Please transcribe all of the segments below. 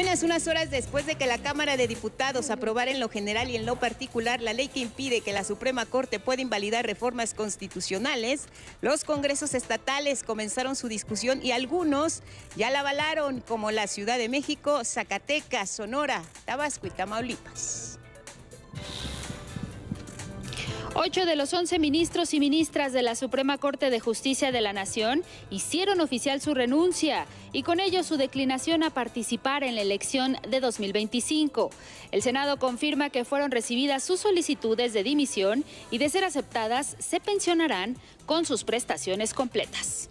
Apenas unas horas después de que la Cámara de Diputados aprobara en lo general y en lo particular la ley que impide que la Suprema Corte pueda invalidar reformas constitucionales, los congresos estatales comenzaron su discusión y algunos ya la avalaron, como la Ciudad de México, Zacatecas, Sonora, Tabasco y Tamaulipas. 8 de los 11 ministros y ministras de la Suprema Corte de Justicia de la Nación hicieron oficial su renuncia y con ello su declinación a participar en la elección de 2025. El Senado confirma que fueron recibidas sus solicitudes de dimisión y, de ser aceptadas, se pensionarán con sus prestaciones completas.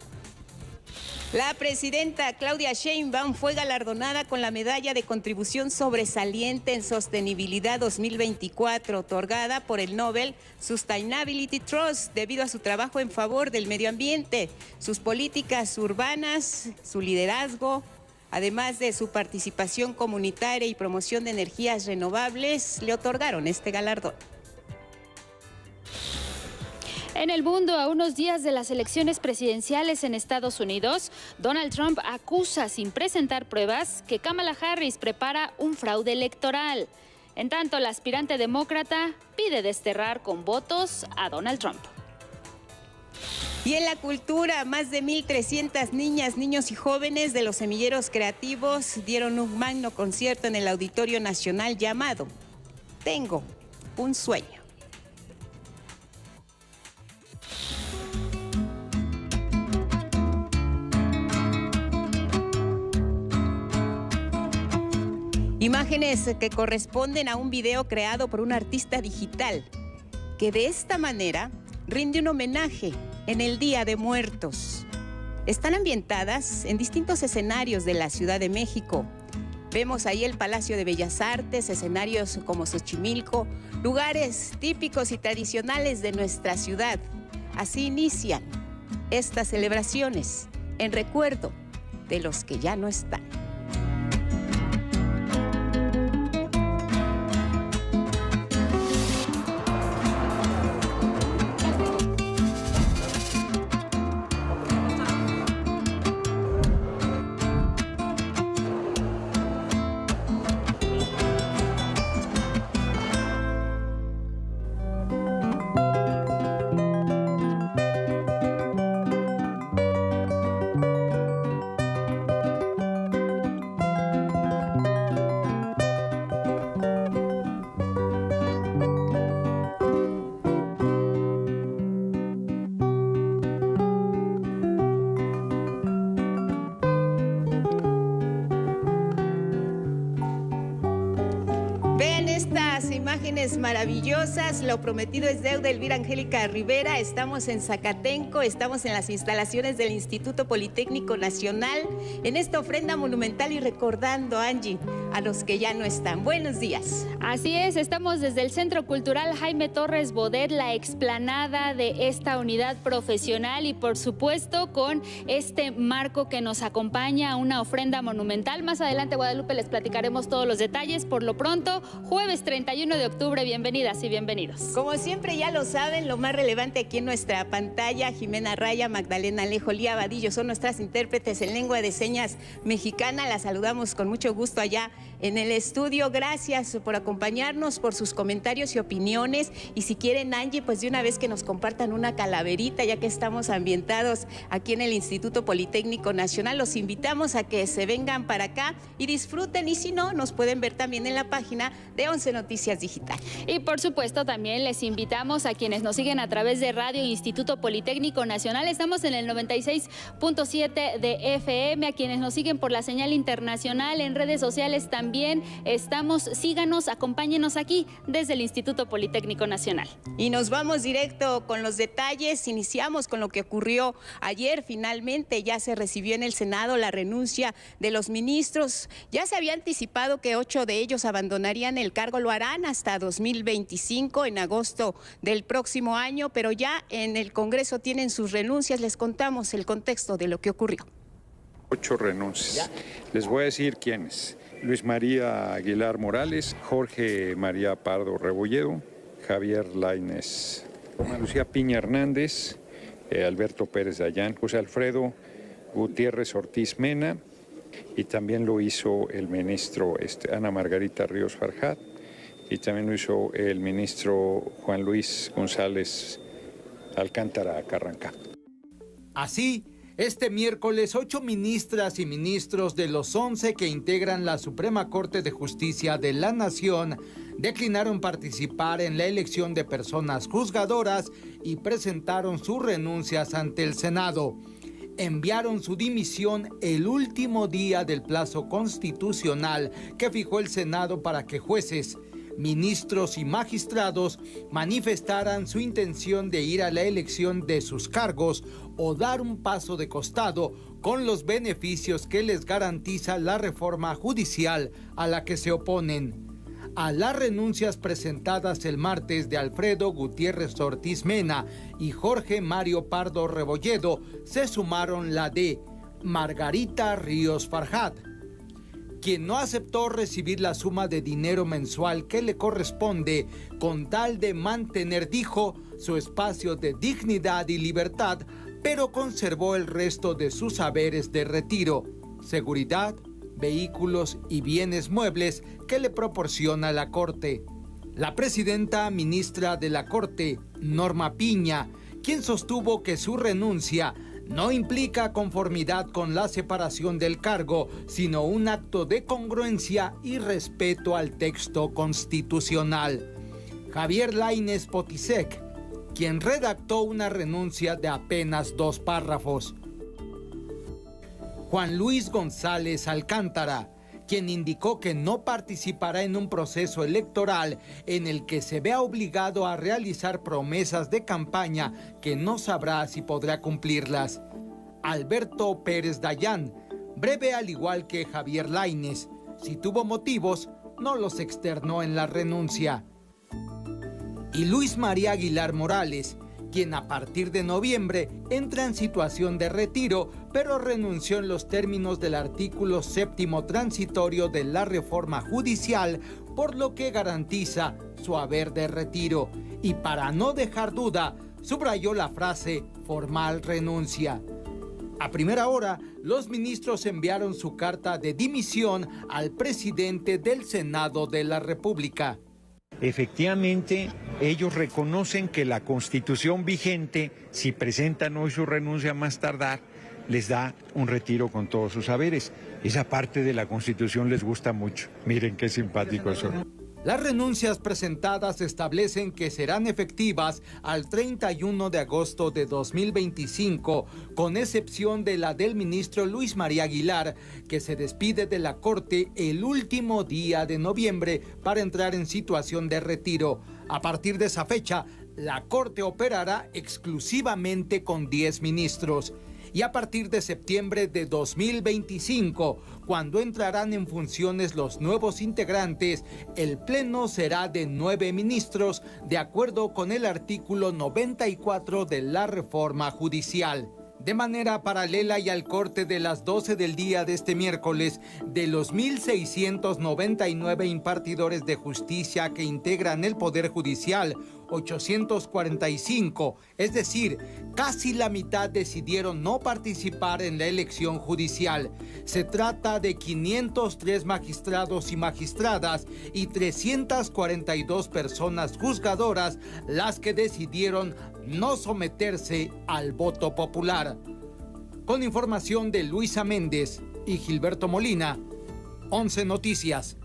La presidenta Claudia Sheinbaum fue galardonada con la Medalla de Contribución Sobresaliente en Sostenibilidad 2024, otorgada por el Nobel Sustainability Trust, debido a su trabajo en favor del medio ambiente, sus políticas urbanas, su liderazgo, además de su participación comunitaria y promoción de energías renovables, le otorgaron este galardón. En el mundo, a unos días de las elecciones presidenciales en Estados Unidos, Donald Trump acusa sin presentar pruebas que Kamala Harris prepara un fraude electoral. En tanto, la aspirante demócrata pide desterrar con votos a Donald Trump. Y en la cultura, más de 1,300 niñas, niños y jóvenes de los semilleros creativos dieron un magno concierto en el Auditorio Nacional llamado Tengo un sueño. Imágenes que corresponden a un video creado por un artista digital que de esta manera rinde un homenaje en el Día de Muertos. Están ambientadas en distintos escenarios de la Ciudad de México. Vemos ahí el Palacio de Bellas Artes, escenarios como Xochimilco, lugares típicos y tradicionales de nuestra ciudad. Así inician estas celebraciones en recuerdo de los que ya no están. Imágenes maravillosas, lo prometido es deuda. Elvira Angélica Rivera, estamos en Zacatenco, estamos en las instalaciones del Instituto Politécnico Nacional, en esta ofrenda monumental y recordando, Angie, a los que ya no están. Buenos días. Así es, estamos desde el Centro Cultural Jaime Torres Bodet, la explanada de esta unidad profesional y por supuesto con este marco que nos acompaña, una ofrenda monumental. Más adelante, Guadalupe, les platicaremos todos los detalles. Por lo pronto, jueves 31 de octubre, bienvenidas y bienvenidos. Como siempre ya lo saben, lo más relevante aquí en nuestra pantalla, Jimena Raya, Magdalena Alejo, Lía Vadillo son nuestras intérpretes en lengua de señas mexicana. Las saludamos con mucho gusto allá en el estudio. Gracias por acompañarnos, por sus comentarios y opiniones. Y si quieren, Angie, pues de una vez que nos compartan una calaverita, ya que estamos ambientados aquí en el Instituto Politécnico Nacional, los invitamos a que se vengan para acá y disfruten. Y si no, nos pueden ver también en la página de 11 Noticias Digital. Y por supuesto también les invitamos a quienes nos siguen a través de Radio Instituto Politécnico Nacional. Estamos en el 96.7 de FM, a quienes nos siguen por la señal internacional en redes sociales también estamos. Síganos, acompáñenos aquí desde el Instituto Politécnico Nacional. Y nos vamos directo con los detalles. Iniciamos con lo que ocurrió ayer. Finalmente ya se recibió en el Senado la renuncia de los ministros. Ya se había anticipado que 8 de ellos abandonarían el cargo, lo harán hasta 2025, en agosto del próximo año, pero ya en el Congreso tienen sus renuncias. Les contamos el contexto de lo que ocurrió. 8 renuncias. Les voy a decir quiénes. Luis María Aguilar Morales, Jorge María Pardo Rebolledo, Javier Lainez, Lucía Piña Hernández, Alberto Pérez Dayán, José Alfredo Gutiérrez Ortiz Mena, Y también lo hizo el ministro Ana Margarita Ríos Farjat, y también lo hizo el ministro Juan Luis González Alcántara Carranca. Así, este miércoles 8 ministras y ministros de los 11 que integran la Suprema Corte de Justicia de la Nación declinaron participar en la elección de personas juzgadoras y presentaron sus renuncias ante el Senado. Enviaron su dimisión el último día del plazo constitucional que fijó el Senado para que jueces, ministros y magistrados manifestaran su intención de ir a la elección de sus cargos o dar un paso de costado con los beneficios que les garantiza la reforma judicial a la que se oponen. A las renuncias presentadas el martes de Alfredo Gutiérrez Ortiz Mena y Jorge Mario Pardo Rebolledo se sumaron la de Margarita Ríos Farjat, quien no aceptó recibir la suma de dinero mensual que le corresponde con tal de mantener, dijo, su espacio de dignidad y libertad, pero conservó el resto de sus haberes de retiro, seguridad, vehículos y bienes muebles que le proporciona la Corte. La presidenta ministra de la Corte, Norma Piña, quien sostuvo que su renuncia no implica conformidad con la separación del cargo, sino un acto de congruencia y respeto al texto constitucional. Javier Lainez Potisek, quien redactó una renuncia de apenas 2 párrafos. Juan Luis González Alcántara, quien indicó que no participará en un proceso electoral en el que se vea obligado a realizar promesas de campaña que no sabrá si podrá cumplirlas. Alberto Pérez Dayán, breve al igual que Javier Lainez, si tuvo motivos, no los externó en la renuncia. Y Luis María Aguilar Morales, quien a partir de noviembre entra en situación de retiro, pero renunció en los términos del artículo 7º transitorio de la reforma judicial, por lo que garantiza su haber de retiro. Y para no dejar duda, subrayó la frase formal renuncia. A primera hora, los ministros enviaron su carta de dimisión al presidente del Senado de la República. Efectivamente, ellos reconocen que la Constitución vigente, si presentan hoy su renuncia más tardar, les da un retiro con todos sus haberes. Esa parte de la Constitución les gusta mucho. Miren qué simpáticos son. Las renuncias presentadas establecen que serán efectivas al 31 de agosto de 2025, con excepción de la del ministro Luis María Aguilar, que se despide de la Corte el último día de noviembre para entrar en situación de retiro. A partir de esa fecha, la Corte operará exclusivamente con 10 ministros. Y a partir de septiembre de 2025, cuando entrarán en funciones los nuevos integrantes, el pleno será de 9 ministros, de acuerdo con el artículo 94 de la reforma judicial. De manera paralela y al corte de las 12 del día de este miércoles, de los 1,699 impartidores de justicia que integran el Poder Judicial, 845, es decir, casi la mitad decidieron no participar en la elección judicial. Se trata de 503 magistrados y magistradas y 342 personas juzgadoras las que decidieron no someterse al voto popular. Con información de Luisa Méndez y Gilberto Molina, 11 Noticias.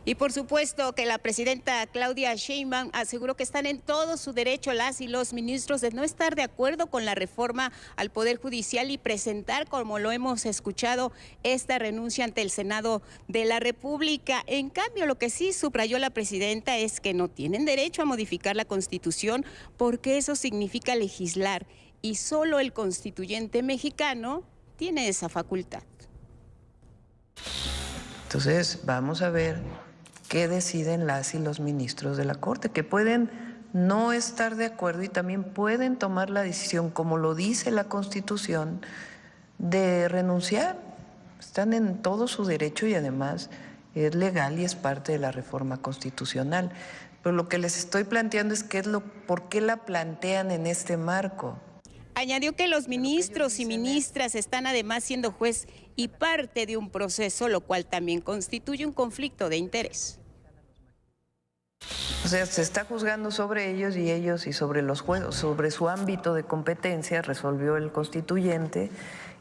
Y por supuesto que la presidenta Claudia Sheinbaum aseguró que están en todo su derecho las y los ministros de no estar de acuerdo con la reforma al Poder Judicial y presentar, como lo hemos escuchado, esta renuncia ante el Senado de la República. En cambio, lo que sí subrayó la presidenta es que no tienen derecho a modificar la Constitución porque eso significa legislar y solo el constituyente mexicano tiene esa facultad. Entonces, vamos a ver qué deciden las y los ministros de la Corte, que pueden no estar de acuerdo y también pueden tomar la decisión, como lo dice la Constitución, de renunciar. Están en todo su derecho y además es legal y es parte de la reforma constitucional. Pero lo que les estoy planteando es por qué la plantean en este marco. Añadió que los ministros y ministras están además siendo juez y parte de un proceso, lo cual también constituye un conflicto de interés. O sea, se está juzgando sobre ellos y sobre los jueces, sobre su ámbito de competencia, resolvió el constituyente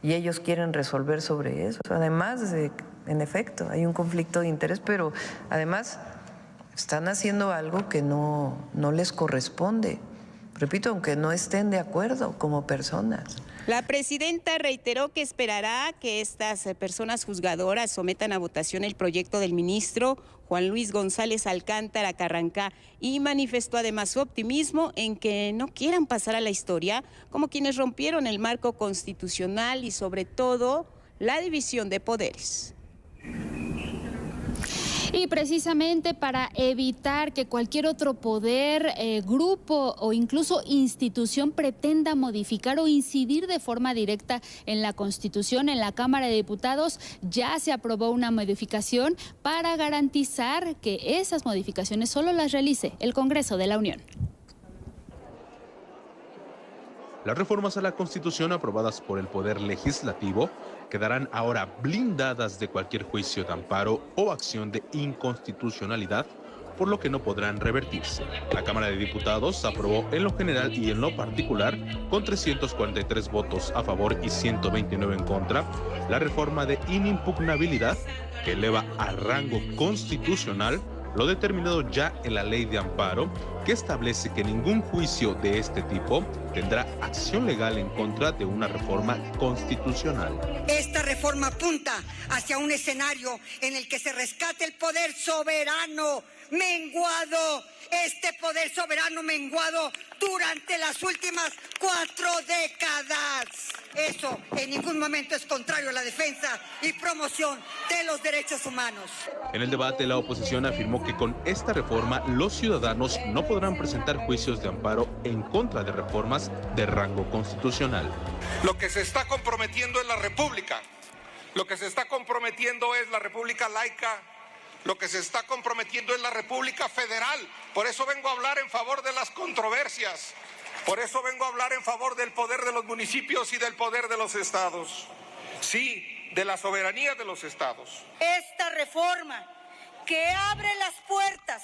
y ellos quieren resolver sobre eso. Además de, en efecto, hay un conflicto de interés, pero además están haciendo algo que no les corresponde. Repito, aunque no estén de acuerdo como personas. La presidenta reiteró que esperará que estas personas juzgadoras sometan a votación el proyecto del ministro Juan Luis González Alcántara Carrancá y manifestó además su optimismo en que no quieran pasar a la historia como quienes rompieron el marco constitucional y sobre todo la división de poderes. Y precisamente para evitar que cualquier otro poder, grupo o incluso institución pretenda modificar o incidir de forma directa en la Constitución, en la Cámara de Diputados ya se aprobó una modificación para garantizar que esas modificaciones solo las realice el Congreso de la Unión. Las reformas a la Constitución aprobadas por el Poder Legislativo quedarán ahora blindadas de cualquier juicio de amparo o acción de inconstitucionalidad, por lo que no podrán revertirse. La Cámara de Diputados aprobó en lo general y en lo particular, con 343 votos a favor y 129 en contra, la reforma de inimpugnabilidad que eleva a rango constitucional lo determinado ya en la Ley de Amparo, que establece que ningún juicio de este tipo tendrá acción legal en contra de una reforma constitucional. Esta reforma apunta hacia un escenario en el que se rescate el poder soberano menguado, este poder soberano menguado durante las últimas 4 décadas. Eso en ningún momento es contrario a la defensa y promoción de los derechos humanos. En el debate, la oposición afirmó que con esta reforma los ciudadanos no podrán presentar juicios de amparo en contra de reformas de rango constitucional. Lo que se está comprometiendo es la República, lo que se está comprometiendo es la República laica, lo que se está comprometiendo es la República Federal. Por eso vengo a hablar en favor de las controversias. Por eso vengo a hablar en favor del poder de los municipios y del poder de los estados. Sí, de la soberanía de los estados. Esta reforma que abre las puertas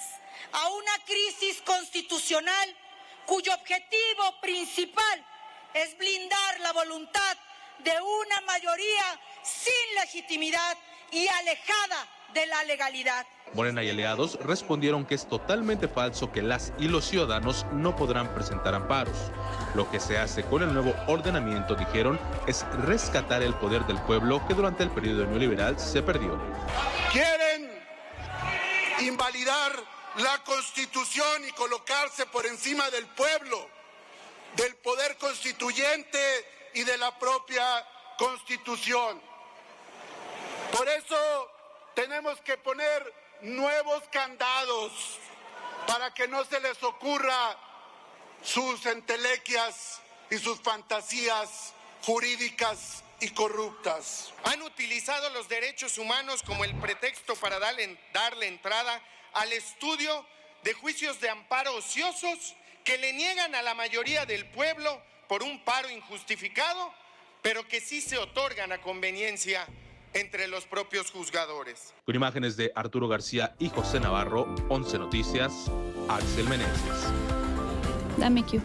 a una crisis constitucional cuyo objetivo principal es blindar la voluntad de una mayoría sin legitimidad y alejada de la legalidad. Morena y aliados respondieron que es totalmente falso que las y los ciudadanos no podrán presentar amparos. Lo que se hace con el nuevo ordenamiento, dijeron, es rescatar el poder del pueblo que durante el periodo neoliberal se perdió. Quieren invalidar la Constitución y colocarse por encima del pueblo, del poder constituyente y de la propia Constitución. Por eso tenemos que poner nuevos candados para que no se les ocurra sus entelequias y sus fantasías jurídicas y corruptas. Han utilizado los derechos humanos como el pretexto para darle entrada al estudio de juicios de amparo ociosos que le niegan a la mayoría del pueblo por un paro injustificado, pero que sí se otorgan a conveniencia entre los propios juzgadores. Con imágenes de Arturo García y José Navarro, 11 Noticias, Axel Meneses. Dame Q.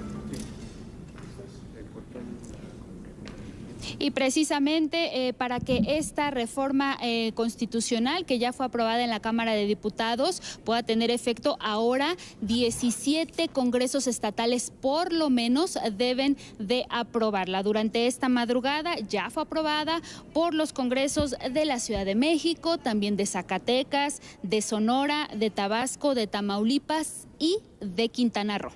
Y precisamente para que esta reforma constitucional que ya fue aprobada en la Cámara de Diputados pueda tener efecto ahora, 17 congresos estatales por lo menos deben de aprobarla. Durante esta madrugada ya fue aprobada por los congresos de la Ciudad de México, también de Zacatecas, de Sonora, de Tabasco, de Tamaulipas y de Quintana Roo.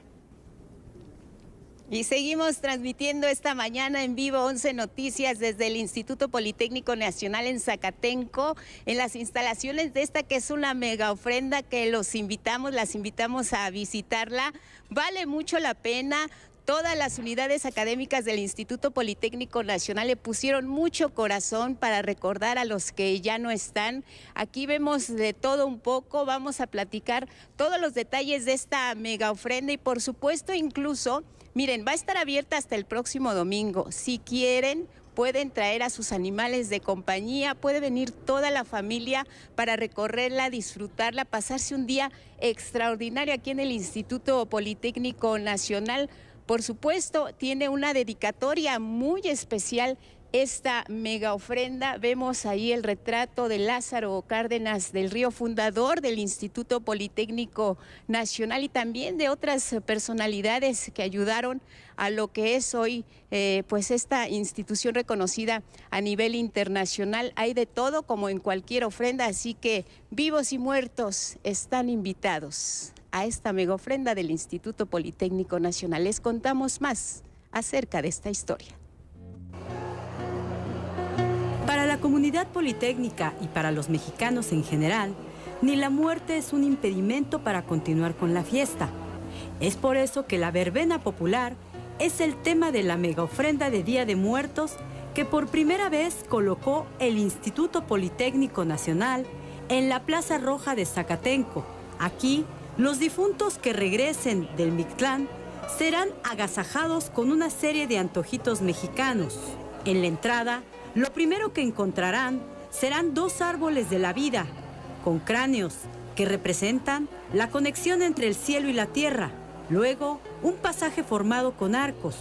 Y seguimos transmitiendo esta mañana en vivo 11 Noticias desde el Instituto Politécnico Nacional en Zacatenco, en las instalaciones de esta que es una mega ofrenda que las invitamos a visitarla. Vale mucho la pena. Todas las unidades académicas del Instituto Politécnico Nacional le pusieron mucho corazón para recordar a los que ya no están. Aquí vemos de todo un poco, vamos a platicar todos los detalles de esta mega ofrenda y por supuesto incluso Miren, va a estar abierta hasta el próximo domingo. Si quieren, pueden traer a sus animales de compañía, puede venir toda la familia para recorrerla, disfrutarla, pasarse un día extraordinario aquí en el Instituto Politécnico Nacional. Por supuesto, tiene una dedicatoria muy especial esta mega ofrenda. Vemos ahí el retrato de Lázaro Cárdenas del Río, fundador del Instituto Politécnico Nacional, y también de otras personalidades que ayudaron a lo que es hoy pues esta institución reconocida a nivel internacional. Hay de todo como en cualquier ofrenda, así que vivos y muertos están invitados a esta mega ofrenda del Instituto Politécnico Nacional. Les contamos más acerca de esta historia. Para la comunidad politécnica y para los mexicanos en general, ni la muerte es un impedimento para continuar con la fiesta. Es por eso que la verbena popular es el tema de la mega ofrenda de Día de Muertos que por primera vez colocó el Instituto Politécnico Nacional en la Plaza Roja de Zacatenco. Aquí, los difuntos que regresen del Mictlán serán agasajados con una serie de antojitos mexicanos. En la entrada, lo primero que encontrarán serán 2 árboles de la vida, con cráneos que representan la conexión entre el cielo y la tierra. Luego, un pasaje formado con arcos,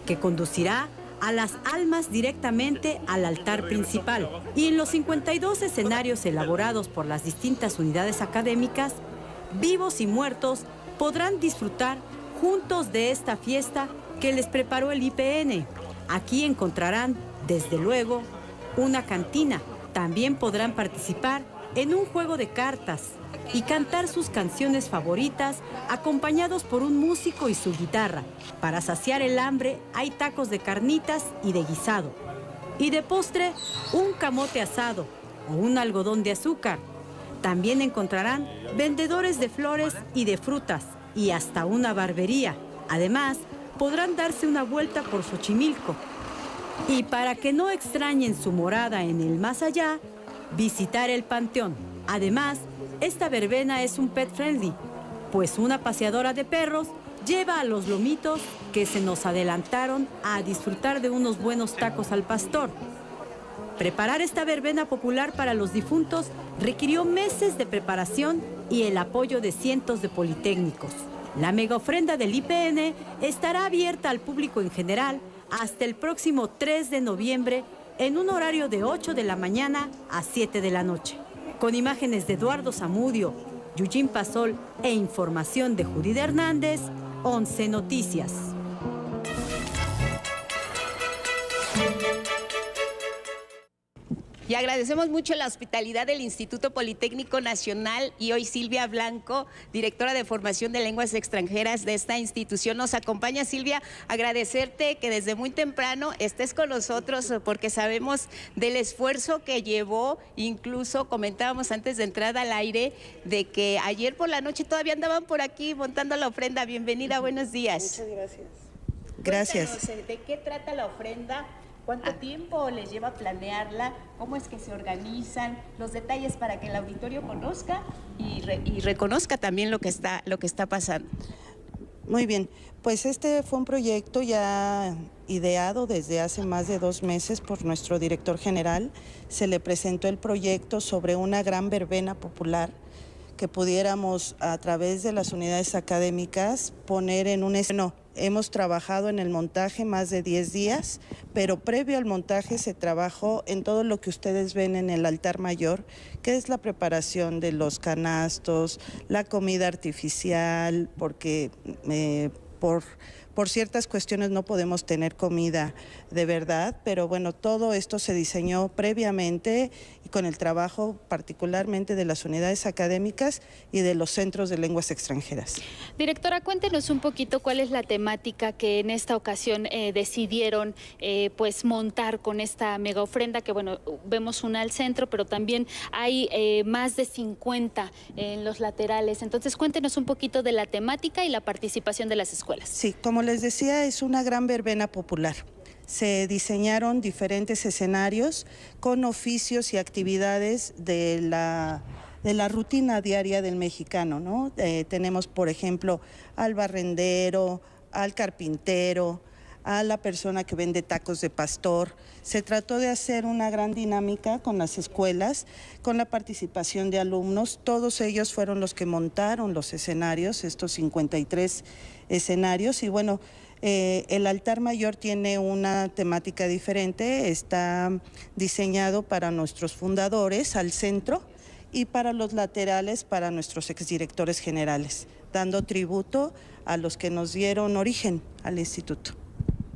que conducirá a las almas directamente al altar principal. Y en los 52 escenarios elaborados por las distintas unidades académicas, vivos y muertos podrán disfrutar juntos de esta fiesta que les preparó el IPN. Aquí encontrarán, desde luego, una cantina. También podrán participar en un juego de cartas y cantar sus canciones favoritas acompañados por un músico y su guitarra. Para saciar el hambre hay tacos de carnitas y de guisado. Y de postre, un camote asado o un algodón de azúcar. También encontrarán vendedores de flores y de frutas y hasta una barbería. Además, podrán darse una vuelta por Xochimilco. Y para que no extrañen su morada en el más allá, visitar el Panteón. Además, esta verbena es un pet friendly, pues una paseadora de perros lleva a los lomitos que se nos adelantaron a disfrutar de unos buenos tacos al pastor. Preparar esta verbena popular para los difuntos requirió meses de preparación y el apoyo de cientos de politécnicos. La mega ofrenda del IPN estará abierta al público en general hasta el próximo 3 de noviembre en un horario de 8 de la mañana a 7 de la noche. Con imágenes de Eduardo Zamudio, Yujin Pasol e información de Judith Hernández, 11 Noticias. Y agradecemos mucho la hospitalidad del Instituto Politécnico Nacional, y hoy Silvia Blanco, directora de formación de lenguas extranjeras de esta institución, nos acompaña. Silvia, agradecerte que desde muy temprano estés con nosotros, porque sabemos del esfuerzo que llevó. Incluso comentábamos antes de entrar al aire de que ayer por la noche todavía andaban por aquí montando la ofrenda. Bienvenida, buenos días. Muchas gracias. Gracias. Cuéntanos, ¿de qué trata la ofrenda? ¿Cuánto tiempo les lleva planearla? ¿Cómo es que se organizan? Los detalles para que el auditorio conozca y reconozca también lo que está pasando. Muy bien, pues este fue un proyecto ya ideado desde hace más de 2 meses por nuestro director general. Se le presentó el proyecto sobre una gran verbena popular que pudiéramos, a través de las unidades académicas, poner en un escenario. Hemos trabajado en el montaje más de 10 días, pero previo al montaje se trabajó en todo lo que ustedes ven en el altar mayor, que es la preparación de los canastos, la comida artificial, porque por ciertas cuestiones no podemos tener comida de verdad, pero bueno, todo esto se diseñó previamente y con el trabajo particularmente de las unidades académicas y de los centros de lenguas extranjeras. Directora, cuéntenos un poquito cuál es la temática que en esta ocasión decidieron pues montar con esta mega ofrenda, que bueno, vemos una al centro, pero también hay más de 50 en los laterales. Entonces, cuéntenos un poquito de la temática y la participación de las escuelas. Sí, como les decía, es una gran verbena popular. Se diseñaron diferentes escenarios con oficios y actividades de la rutina diaria del mexicano, ¿no? Tenemos, por ejemplo, al barrendero, al carpintero, a la persona que vende tacos de pastor. Se trató de hacer una gran dinámica con las escuelas, con la participación de alumnos. Todos ellos fueron los que montaron los escenarios, estos 53 escenarios. Y bueno, el altar mayor tiene una temática diferente, está diseñado para nuestros fundadores al centro y para los laterales para nuestros exdirectores generales, dando tributo a los que nos dieron origen al instituto.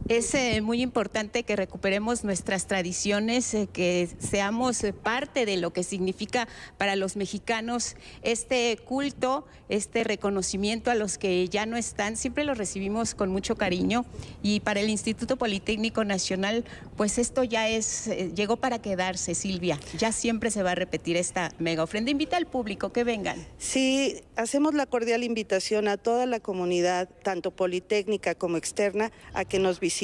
Es muy importante que recuperemos nuestras tradiciones, que seamos parte de lo que significa para los mexicanos este culto, este reconocimiento a los que ya no están. Siempre los recibimos con mucho cariño y para el Instituto Politécnico Nacional, pues esto ya llegó para quedarse, Silvia. Ya siempre se va a repetir esta mega ofrenda. Invita al público que vengan. Sí, hacemos la cordial invitación a toda la comunidad, tanto politécnica como externa, a que nos visiten.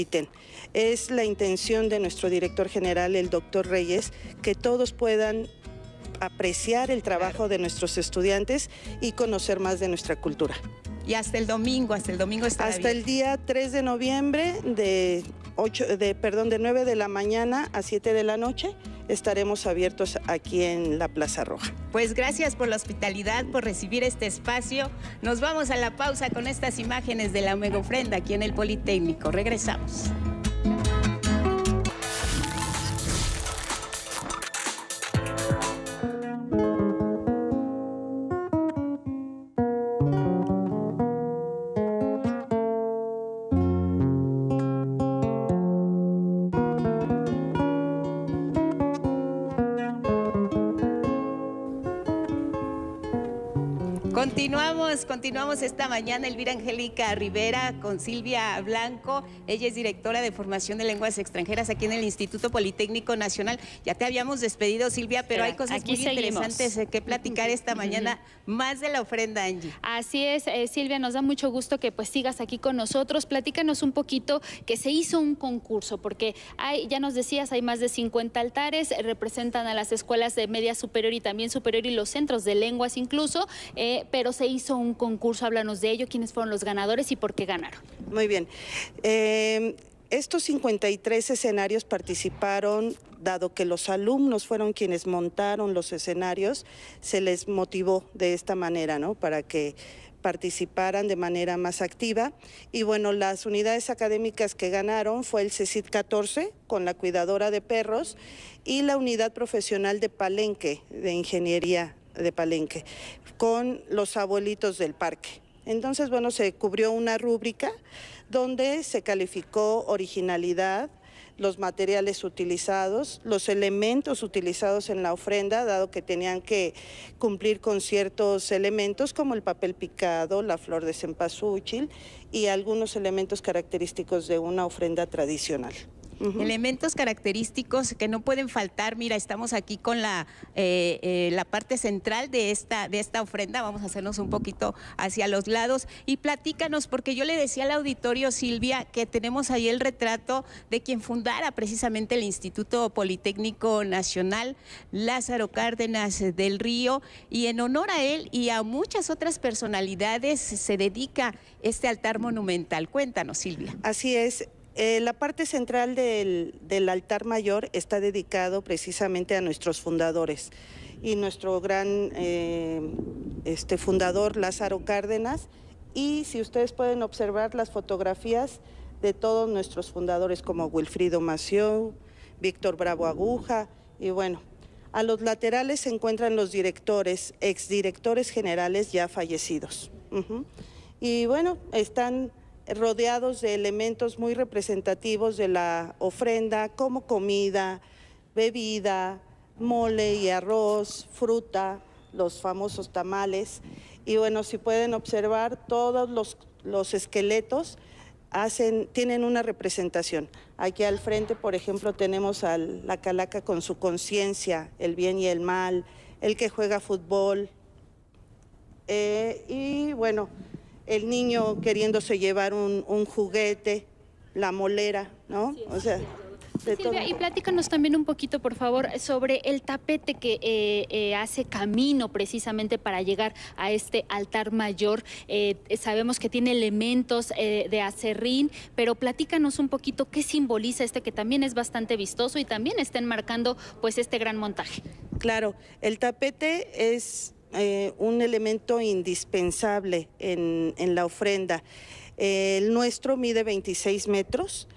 Es la intención de nuestro director general, el doctor Reyes, que todos puedan apreciar el trabajo de nuestros estudiantes y conocer más de nuestra cultura. Y hasta el domingo está hasta el día 3 de noviembre de 9 de la mañana a 7 de la noche estaremos abiertos aquí en la Plaza Roja. Pues gracias por la hospitalidad, por recibir este espacio. Nos vamos a la pausa con estas imágenes de la mega ofrenda aquí en el Politécnico. Regresamos. Continuamos esta mañana. Elvira Angélica Rivera con Silvia Blanco. Ella es directora de formación de lenguas extranjeras aquí en el Instituto Politécnico Nacional. Ya te habíamos despedido, Silvia, pero hay cosas muy interesantes que platicar esta mañana, más de la ofrenda, Angie. Así es, Silvia, nos da mucho gusto que pues sigas aquí con nosotros. Platícanos un poquito que se hizo un concurso, porque ya nos decías, hay más de 50 altares, representan a las escuelas de media superior y también superior y los centros de lenguas incluso, pero se hizo un concurso. Háblanos de ello, quiénes fueron los ganadores y por qué ganaron. Muy bien. Estos 53 escenarios participaron, dado que los alumnos fueron quienes montaron los escenarios, se les motivó de esta manera, ¿no? Para que participaran de manera más activa. Y bueno, las unidades académicas que ganaron fue el CECIT 14 con la cuidadora de perros y la unidad profesional de Palenque, de ingeniería de Palenque, con los abuelitos del parque. Entonces, bueno, se cubrió una rúbrica donde se calificó originalidad, los materiales utilizados, los elementos utilizados en la ofrenda, dado que tenían que cumplir con ciertos elementos como el papel picado, la flor de cempasúchil y algunos elementos característicos de una ofrenda tradicional. Elementos característicos que no pueden faltar. Mira, estamos aquí con la parte central de esta ofrenda. Vamos a hacernos un poquito hacia los lados y platícanos, porque yo le decía al auditorio, Silvia, que tenemos ahí el retrato de quien fundara precisamente el Instituto Politécnico Nacional, Lázaro Cárdenas del Río, y en honor a él y a muchas otras personalidades se dedica este altar monumental. Cuéntanos, Silvia. Así es. La parte central del altar mayor está dedicado precisamente a nuestros fundadores y nuestro gran fundador Lázaro Cárdenas, y si ustedes pueden observar las fotografías de todos nuestros fundadores como Wilfrido Mació, Víctor Bravo Aguja, y bueno, a los laterales se encuentran los directores, exdirectores generales ya fallecidos. Y bueno, están rodeados de elementos muy representativos de la ofrenda, como comida, bebida, mole y arroz, fruta, los famosos tamales. Y bueno, si pueden observar, todos los esqueletos tienen una representación. Aquí al frente, por ejemplo, tenemos a la calaca con su conciencia, el bien y el mal, el que juega fútbol, y bueno, el niño queriéndose llevar un juguete, la molera, ¿no? O sea, Silvia, y platícanos también un poquito, por favor, sobre el tapete que hace camino precisamente para llegar a este altar mayor. Sabemos que tiene elementos de acerrín, pero platícanos un poquito qué simboliza que también es bastante vistoso y también está enmarcando pues este gran montaje. Claro, el tapete es un elemento indispensable en la ofrenda. El nuestro mide 26 metros.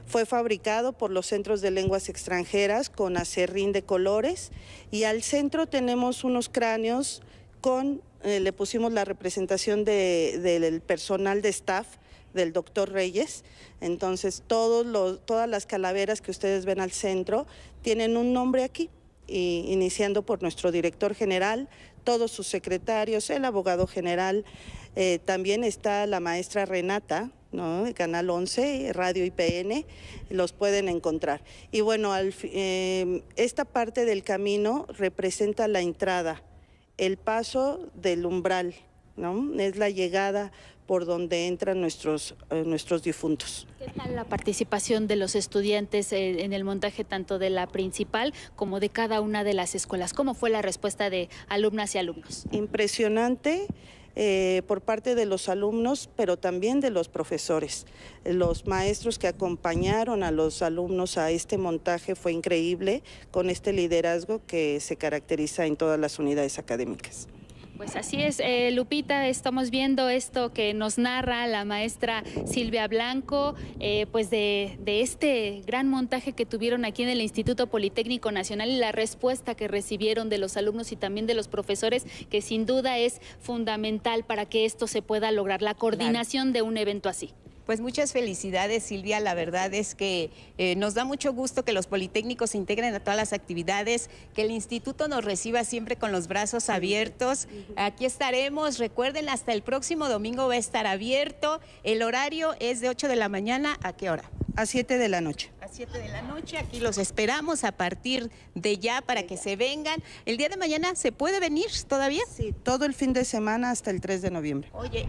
Fue fabricado por los Centros de Lenguas Extranjeras con acerrín de colores, y al centro tenemos unos cráneos con, le pusimos la representación del personal de staff del doctor Reyes. Entonces todas las calaveras que ustedes ven al centro tienen un nombre aquí, iniciando por nuestro director general, todos sus secretarios, el abogado general, también está la maestra Renata, ¿no? De Canal 11, Radio IPN, los pueden encontrar. Y bueno, esta parte del camino representa la entrada, el paso del umbral, ¿no? Es la llegada por donde entran nuestros difuntos. ¿Qué tal la participación de los estudiantes en el montaje tanto de la principal como de cada una de las escuelas? ¿Cómo fue la respuesta de alumnas y alumnos? Impresionante. Por parte de los alumnos, pero también de los profesores. Los maestros que acompañaron a los alumnos a este montaje fue increíble, con este liderazgo que se caracteriza en todas las unidades académicas. Pues así es, Lupita, estamos viendo esto que nos narra la maestra Silvia Blanco, pues de este gran montaje que tuvieron aquí en el Instituto Politécnico Nacional y la respuesta que recibieron de los alumnos y también de los profesores, que sin duda es fundamental para que esto se pueda lograr, la coordinación de un evento así. Pues muchas felicidades, Silvia. La verdad es que nos da mucho gusto que los politécnicos se integren a todas las actividades, que el instituto nos reciba siempre con los brazos abiertos. Aquí estaremos, recuerden, hasta el próximo domingo va a estar abierto. El horario es de 8 de la mañana, ¿a qué hora? A 7 de la noche. A 7 de la noche, aquí los esperamos a partir de ya para que se vengan. ¿El día de mañana se puede venir todavía? Sí, todo el fin de semana hasta el 3 de noviembre. Oye,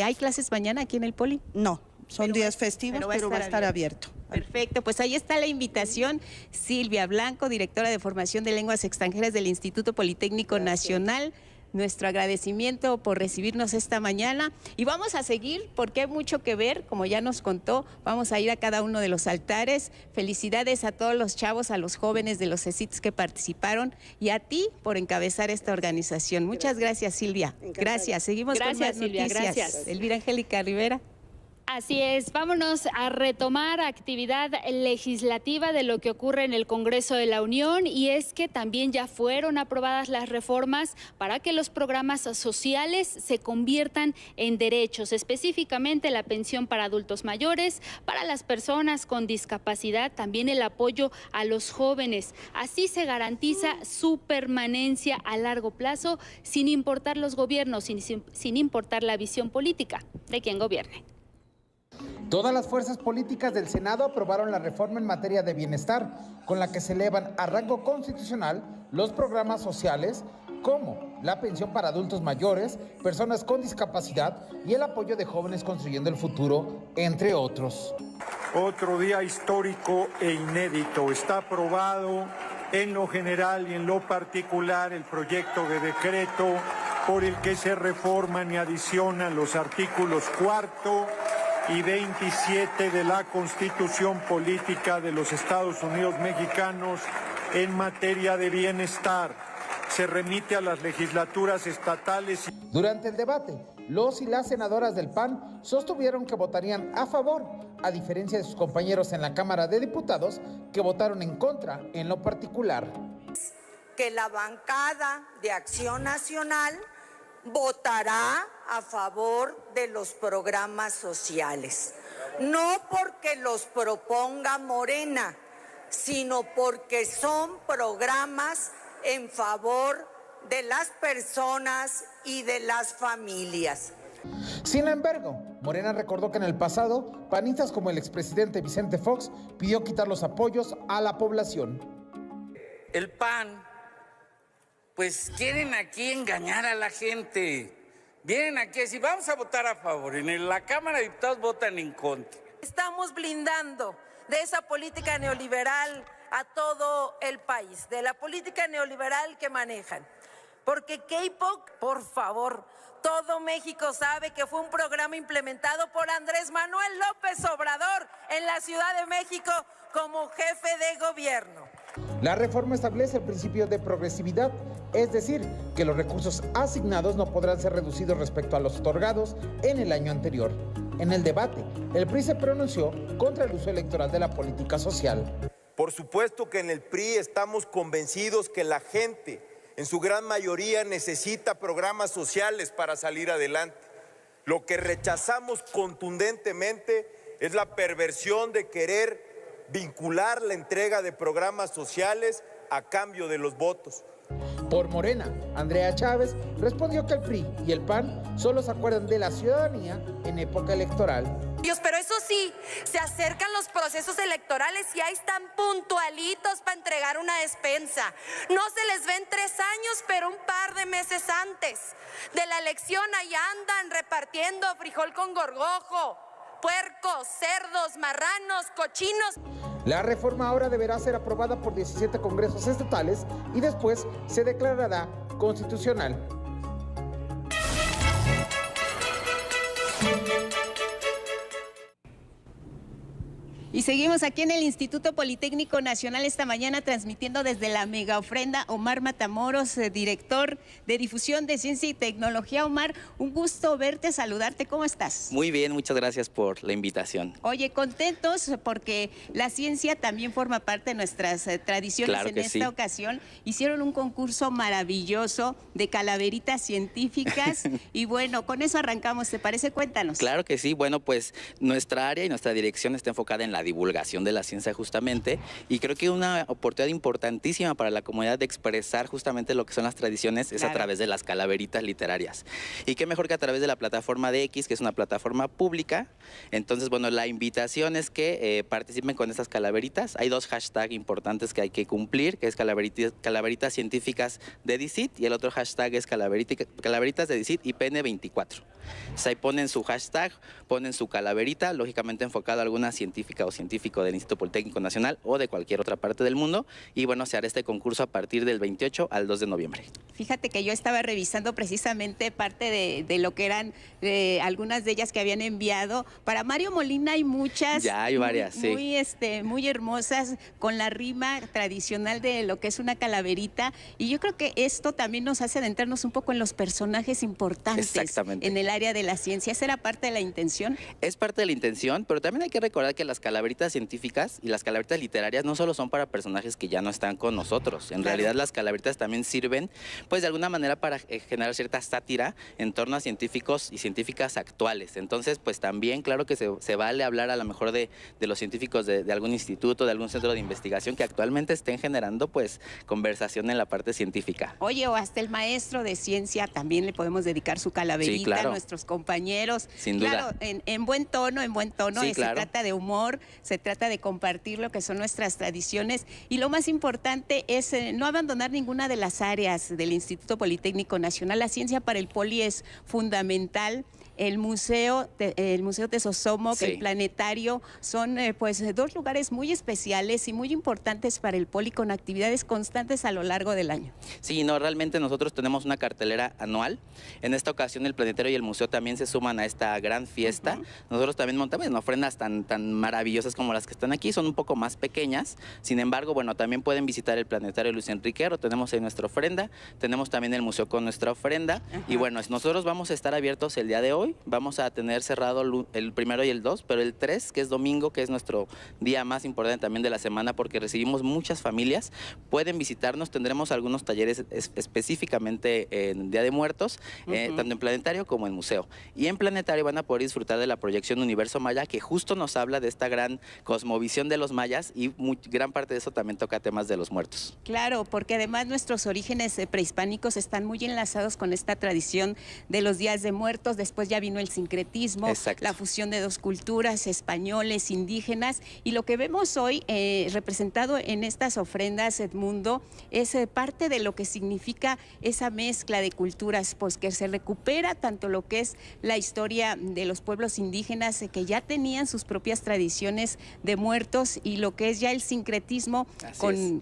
¿hay clases mañana aquí en el Poli? No. Son días festivos, pero va a estar abierto. Perfecto, pues ahí está la invitación. Silvia Blanco, directora de Formación de Lenguas Extranjeras del Instituto Politécnico Nacional. Nuestro agradecimiento por recibirnos esta mañana. Y vamos a seguir porque hay mucho que ver, como ya nos contó. Vamos a ir a cada uno de los altares. Felicidades a todos los chavos, a los jóvenes de los CECITs que participaron y a ti por encabezar esta organización. Muchas gracias, Silvia. Gracias. Seguimos con más Silvia, noticias. Gracias. Elvira Angélica Rivera. Así es, vámonos a retomar actividad legislativa de lo que ocurre en el Congreso de la Unión, y es que también ya fueron aprobadas las reformas para que los programas sociales se conviertan en derechos, específicamente la pensión para adultos mayores, para las personas con discapacidad, también el apoyo a los jóvenes. Así se garantiza su permanencia a largo plazo, sin importar los gobiernos, sin importar la visión política de quien gobierne. Todas las fuerzas políticas del Senado aprobaron la reforma en materia de bienestar, con la que se elevan a rango constitucional los programas sociales como la pensión para adultos mayores, personas con discapacidad y el apoyo de jóvenes construyendo el futuro, entre otros. Otro día histórico e inédito. Está aprobado en lo general y en lo particular el proyecto de decreto por el que se reforman y adicionan los artículos 4 y 27 de la Constitución Política de los Estados Unidos Mexicanos en materia de bienestar. Se remite a las legislaturas estatales. Durante el debate, los y las senadoras del PAN sostuvieron que votarían a favor, a diferencia de sus compañeros en la Cámara de Diputados, que votaron en contra en lo particular. Que la bancada de Acción Nacional votará a favor de los programas sociales, no porque los proponga Morena, sino porque son programas en favor de las personas y de las familias. Sin embargo, Morena recordó que en el pasado, panistas como el expresidente Vicente Fox pidió quitar los apoyos a la población. El PAN, pues quieren aquí engañar a la gente. Vienen aquí a decir, vamos a votar a favor. En la Cámara de Diputados votan en contra. Estamos blindando de esa política neoliberal a todo el país, de la política neoliberal que manejan. Porque K-Pop, por favor, todo México sabe que fue un programa implementado por Andrés Manuel López Obrador en la Ciudad de México como jefe de gobierno. La reforma establece el principio de progresividad, es decir, que los recursos asignados no podrán ser reducidos respecto a los otorgados en el año anterior. En el debate, el PRI se pronunció contra el uso electoral de la política social. Por supuesto que en el PRI estamos convencidos que la gente, en su gran mayoría, necesita programas sociales para salir adelante. Lo que rechazamos contundentemente es la perversión de querer vincular la entrega de programas sociales a cambio de los votos. Por Morena, Andrea Chávez respondió que el PRI y el PAN solo se acuerdan de la ciudadanía en época electoral. Pero eso sí, se acercan los procesos electorales y ahí están puntualitos para entregar una despensa. No se les ven 3 años, pero un par de meses antes de la elección ahí andan repartiendo frijol con gorgojo, puercos, cerdos, marranos, cochinos. La reforma ahora deberá ser aprobada por 17 congresos estatales y después se declarará constitucional. Y seguimos aquí en el Instituto Politécnico Nacional esta mañana transmitiendo desde la mega ofrenda. Omar Matamoros, director de difusión de ciencia y tecnología. Omar, un gusto verte, saludarte. ¿Cómo estás? Muy bien, muchas gracias por la invitación. Oye, contentos porque la ciencia también forma parte de nuestras tradiciones. Claro que en esta ocasión hicieron un concurso maravilloso de calaveritas científicas y bueno, con eso arrancamos. ¿Te parece? Cuéntanos. Claro que sí. Bueno, pues nuestra área y nuestra dirección está enfocada en la divulgación de la ciencia justamente, y creo que una oportunidad importantísima para la comunidad de expresar justamente lo que son las tradiciones es a través de las calaveritas literarias. Y qué mejor que a través de la plataforma de X, que es una plataforma pública. Entonces, bueno, la invitación es que participen con estas calaveritas. Hay 2 hashtags importantes que hay que cumplir, que es calaveritas científicas de DICIT y el otro hashtag es calaveritas de DICIT y PN24. Entonces, ahí ponen su hashtag, ponen su calaverita, lógicamente enfocado a alguna científica o científico del Instituto Politécnico Nacional o de cualquier otra parte del mundo. Y bueno, se hará este concurso a partir del 28 al 2 de noviembre. Fíjate que yo estaba revisando precisamente parte de lo que eran algunas de ellas que habían enviado. Para Mario Molina hay muchas. Ya hay varias, muy hermosas, con la rima tradicional de lo que es una calaverita. Y yo creo que esto también nos hace adentrarnos un poco en los personajes importantes en el área de la ciencia. ¿Esa era parte de la intención? Es parte de la intención, pero también hay que recordar que las calaveritas científicas y las calaveritas literarias no solo son para personajes que ya no están con nosotros. En realidad las calaveritas también sirven, pues de alguna manera, para generar cierta sátira en torno a científicos y científicas actuales. Entonces, pues también, claro que se vale hablar a lo mejor de los científicos de algún instituto, de algún centro de investigación que actualmente estén generando, pues, conversación en la parte científica. Oye, o hasta el maestro de ciencia también le podemos dedicar su calaverita a nuestros compañeros. Sin duda. Claro, en buen tono, Sí, claro. Se trata de humor, se trata de compartir lo que son nuestras tradiciones y lo más importante es no abandonar ninguna de las áreas del Instituto Politécnico Nacional. La ciencia para el Poli es fundamental. El Museo Tesosomoc, el Planetario, son pues 2 lugares muy especiales y muy importantes para el Poli, con actividades constantes a lo largo del año. Sí, no, realmente nosotros tenemos una cartelera anual. En esta ocasión el Planetario y el Museo también se suman a esta gran fiesta. Nosotros también montamos ofrendas tan maravillosas como las que están aquí, son un poco más pequeñas. Sin embargo, bueno, también pueden visitar el Planetario Luis Enriquero, tenemos ahí nuestra ofrenda, tenemos también el museo con nuestra ofrenda. Y bueno, nosotros vamos a estar abiertos el día de hoy. Vamos a tener cerrado el 1 y el 2, pero el 3, que es domingo, que es nuestro día más importante también de la semana, porque recibimos muchas familias, pueden visitarnos. Tendremos algunos talleres específicamente en Día de Muertos, tanto en Planetario como en Museo. Y en Planetario van a poder disfrutar de la proyección Universo Maya, que justo nos habla de esta gran cosmovisión de los mayas, y gran parte de eso también toca temas de los muertos. Claro, porque además nuestros orígenes prehispánicos están muy enlazados con esta tradición de los días de muertos. Después ya vino el sincretismo, la fusión de 2 culturas, españoles, indígenas, y lo que vemos hoy representado en estas ofrendas, Edmundo, es parte de lo que significa esa mezcla de culturas, pues que se recupera tanto lo que es la historia de los pueblos indígenas que ya tenían sus propias tradiciones celebraciones de muertos y lo que es ya el sincretismo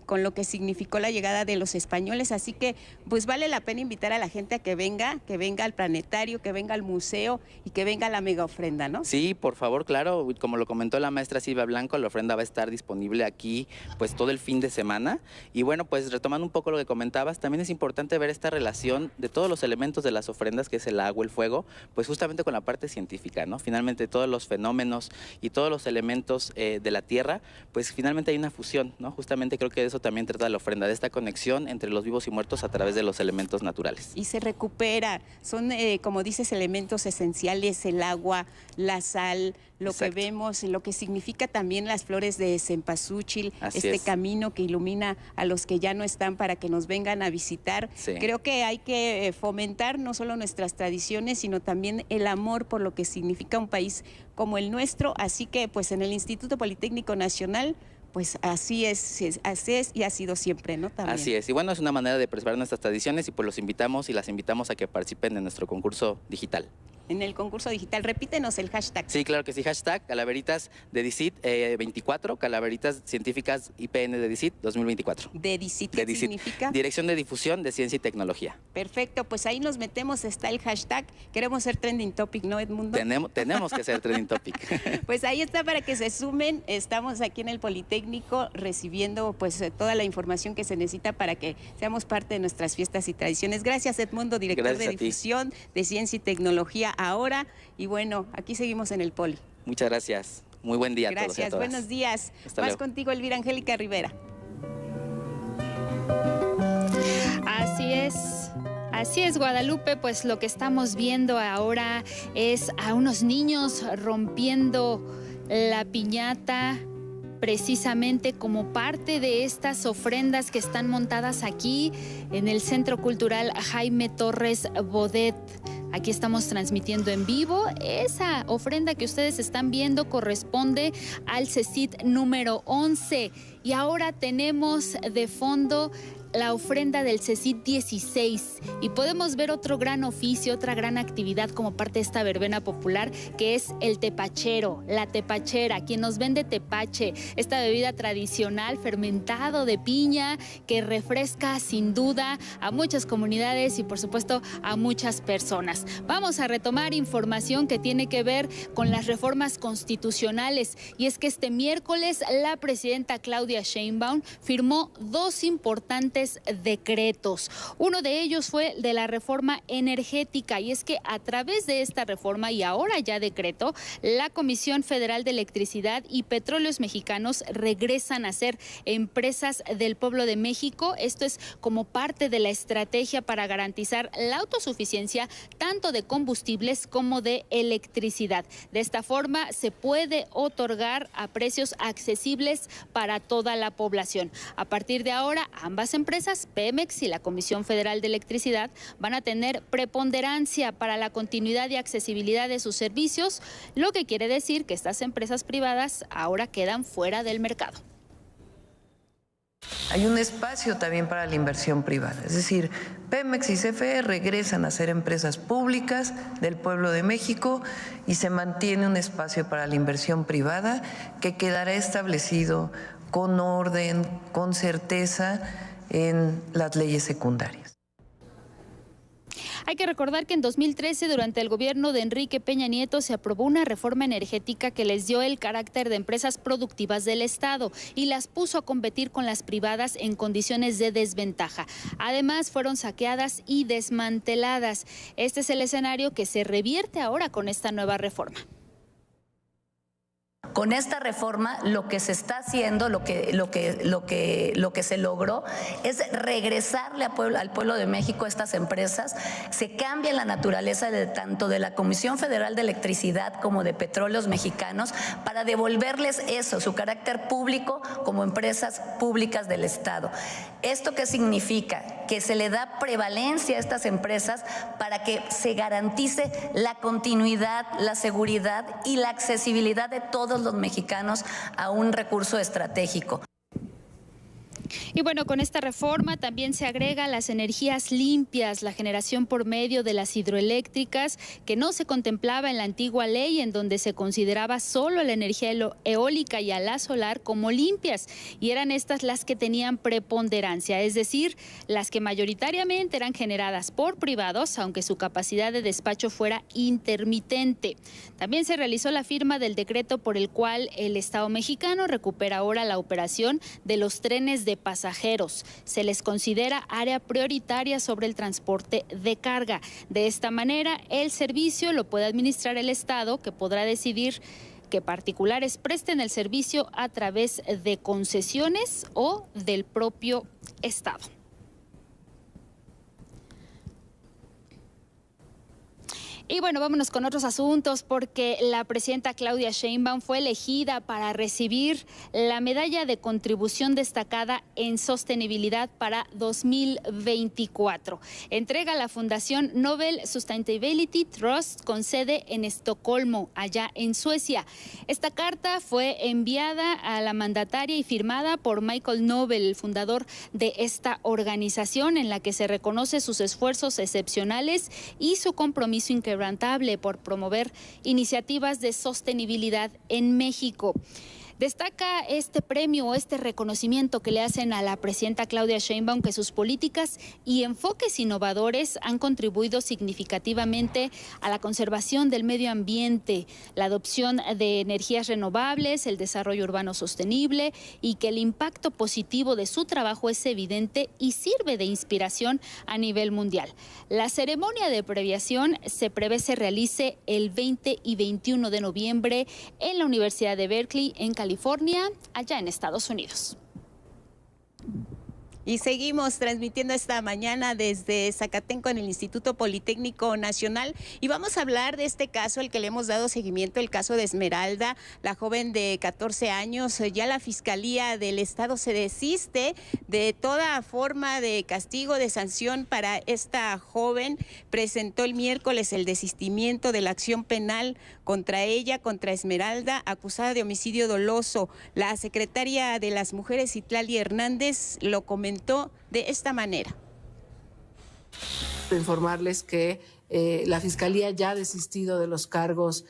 con lo que significó la llegada de los españoles. Así que pues vale la pena invitar a la gente a que venga al planetario, que venga al museo y que venga a la mega ofrenda, ¿no? Sí, por favor, claro, como lo comentó la maestra Silvia Blanco, la ofrenda va a estar disponible aquí pues todo el fin de semana. Y bueno, pues retomando un poco lo que comentabas, también es importante ver esta relación de todos los elementos de las ofrendas, que es el agua, el fuego, pues justamente con la parte científica, ¿no? Finalmente todos los fenómenos y todos los elementos de la Tierra, pues finalmente hay una fusión, ¿no? Justamente creo que de eso también trata la ofrenda, de esta conexión entre los vivos y muertos a través de los elementos naturales. Y se recupera, son como dices, elementos esenciales, el agua, la sal, lo que vemos, lo que significa también las flores de cempasúchil, camino que ilumina a los que ya no están para que nos vengan a visitar. Creo que hay que fomentar no solo nuestras tradiciones, sino también el amor por lo que significa un país como el nuestro. Así que pues en el Instituto Politécnico Nacional, pues así es y ha sido siempre, ¿no? También. Así es, y bueno, es una manera de preservar nuestras tradiciones y pues los invitamos y las invitamos a que participen en nuestro concurso digital. En el concurso digital, repítenos el hashtag. Sí, claro que sí, hashtag Calaveritas de DICIT 24, Calaveritas Científicas IPN de DICIT 2024. ¿De DICIT qué significa? Dirección de Difusión de Ciencia y Tecnología. Perfecto, pues ahí nos metemos, está el hashtag. Queremos ser trending topic, ¿no, Edmundo? Tenemos que ser trending topic. Pues ahí está para que se sumen. Estamos aquí en el Politécnico recibiendo pues toda la información que se necesita para que seamos parte de nuestras fiestas y tradiciones. Gracias, Edmundo, director de Difusión de Ciencia y Tecnología ahora. Y bueno, aquí seguimos en el Poli. Muchas gracias. Muy buen día a todos y a todas. Buenos días. Hasta Más luego. contigo, Elvira Angélica Rivera. Así es, Guadalupe, pues lo que estamos viendo ahora es a unos niños rompiendo la piñata, precisamente como parte de estas ofrendas que están montadas aquí en el Centro Cultural Jaime Torres Bodet. Aquí estamos transmitiendo en vivo. Esa ofrenda que ustedes están viendo corresponde al CECIT número 11. Y ahora tenemos de fondo la ofrenda del CECIT 16 y podemos ver otro gran oficio, otra gran actividad como parte de esta verbena popular, que es el tepachero, la tepachera, quien nos vende tepache, esta bebida tradicional fermentado de piña que refresca sin duda a muchas comunidades y por supuesto a muchas personas. Vamos a retomar información que tiene que ver con las reformas constitucionales, y es que este miércoles la presidenta Claudia Sheinbaum firmó dos importantes decretos. Uno de ellos fue de la reforma energética, y es que a través de esta reforma y ahora ya decreto, la Comisión Federal de Electricidad y Petróleos Mexicanos regresan a ser empresas del pueblo de México. Esto es como parte de la estrategia para garantizar la autosuficiencia tanto de combustibles como de electricidad. De esta forma se puede otorgar a precios accesibles para toda la población. A partir de ahora, ambas empresas, Pemex y la Comisión Federal de Electricidad, van a tener preponderancia para la continuidad y accesibilidad de sus servicios, lo que quiere decir que estas empresas privadas ahora quedan fuera del mercado. Hay un espacio también para la inversión privada, es decir, Pemex y CFE regresan a ser empresas públicas del pueblo de México y se mantiene un espacio para la inversión privada que quedará establecido con orden, con certeza en las leyes secundarias. Hay que recordar que en 2013, durante el gobierno de Enrique Peña Nieto, se aprobó una reforma energética que les dio el carácter de empresas productivas del Estado y las puso a competir con las privadas en condiciones de desventaja. Además, fueron saqueadas y desmanteladas. Este es el escenario que se revierte ahora con esta nueva reforma. Con esta reforma lo que se está haciendo, lo que se logró es regresarle al pueblo de México a estas empresas. Se cambia la naturaleza tanto de la Comisión Federal de Electricidad como de Petróleos Mexicanos para devolverles eso, su carácter público como empresas públicas del Estado. ¿Esto qué significa? Que se le da prevalencia a estas empresas para que se garantice la continuidad, la seguridad y la accesibilidad de todos los mexicanos a un recurso estratégico. Y bueno, con esta reforma también se agrega las energías limpias, la generación por medio de las hidroeléctricas, que no se contemplaba en la antigua ley, en donde se consideraba solo la energía eólica y a la solar como limpias, y eran estas las que tenían preponderancia, es decir, las que mayoritariamente eran generadas por privados, aunque su capacidad de despacho fuera intermitente. También se realizó la firma del decreto por el cual el Estado mexicano recupera ahora la operación de los trenes de pasajeros. Se les considera área prioritaria sobre el transporte de carga. De esta manera, el servicio lo puede administrar el Estado, que podrá decidir que particulares presten el servicio a través de concesiones o del propio Estado. Y bueno, vámonos con otros asuntos, porque la presidenta Claudia Sheinbaum fue elegida para recibir la medalla de contribución destacada en sostenibilidad para 2024. Entrega la Fundación Nobel Sustainability Trust con sede en Estocolmo, allá en Suecia. Esta carta fue enviada a la mandataria y firmada por Michael Nobel, el fundador de esta organización, en la que se reconoce sus esfuerzos excepcionales y su compromiso inquebrantable por promover iniciativas de sostenibilidad en México. Destaca este premio o este reconocimiento que le hacen a la presidenta Claudia Sheinbaum, que sus políticas y enfoques innovadores han contribuido significativamente a la conservación del medio ambiente, la adopción de energías renovables, el desarrollo urbano sostenible, y que el impacto positivo de su trabajo es evidente y sirve de inspiración a nivel mundial. La ceremonia de premiación se prevé se realice el 20 y 21 de noviembre en la Universidad de Berkeley, en California, allá en Estados Unidos. Y seguimos transmitiendo esta mañana desde Zacatenco en el Instituto Politécnico Nacional, y vamos a hablar de este caso, el que le hemos dado seguimiento, el caso de Esmeralda, la joven de 14 años. Ya la Fiscalía del Estado se desiste de toda forma de castigo, de sanción para esta joven. Presentó el miércoles el desistimiento de la acción penal contra ella, contra Esmeralda, acusada de homicidio doloso. La secretaria de las Mujeres, Citlali Hernández, lo comentó de esta manera. Informarles que la Fiscalía ya ha desistido de los cargos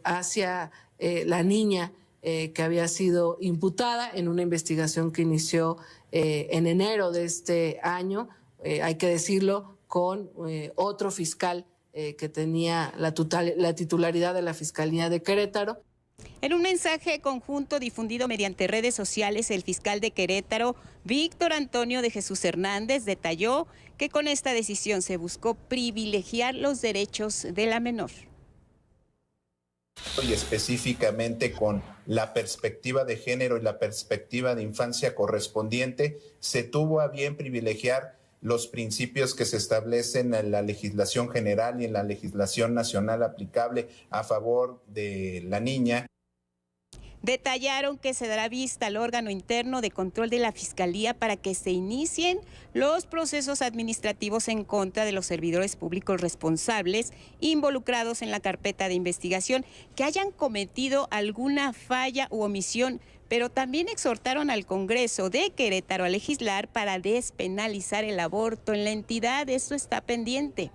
hacia la niña que había sido imputada en una investigación que inició en enero de este año, hay que decirlo, con otro fiscal que tenía la titularidad de la Fiscalía de Querétaro. En un mensaje conjunto difundido mediante redes sociales, el fiscal de Querétaro, Víctor Antonio de Jesús Hernández, detalló que con esta decisión se buscó privilegiar los derechos de la menor. Y específicamente con la perspectiva de género y la perspectiva de infancia correspondiente, se tuvo a bien privilegiar los principios que se establecen en la legislación general y en la legislación nacional aplicable a favor de la niña. Detallaron que se dará vista al órgano interno de control de la Fiscalía para que se inicien los procesos administrativos en contra de los servidores públicos responsables involucrados en la carpeta de investigación que hayan cometido alguna falla u omisión, pero también exhortaron al Congreso de Querétaro a legislar para despenalizar el aborto en la entidad. Esto está pendiente.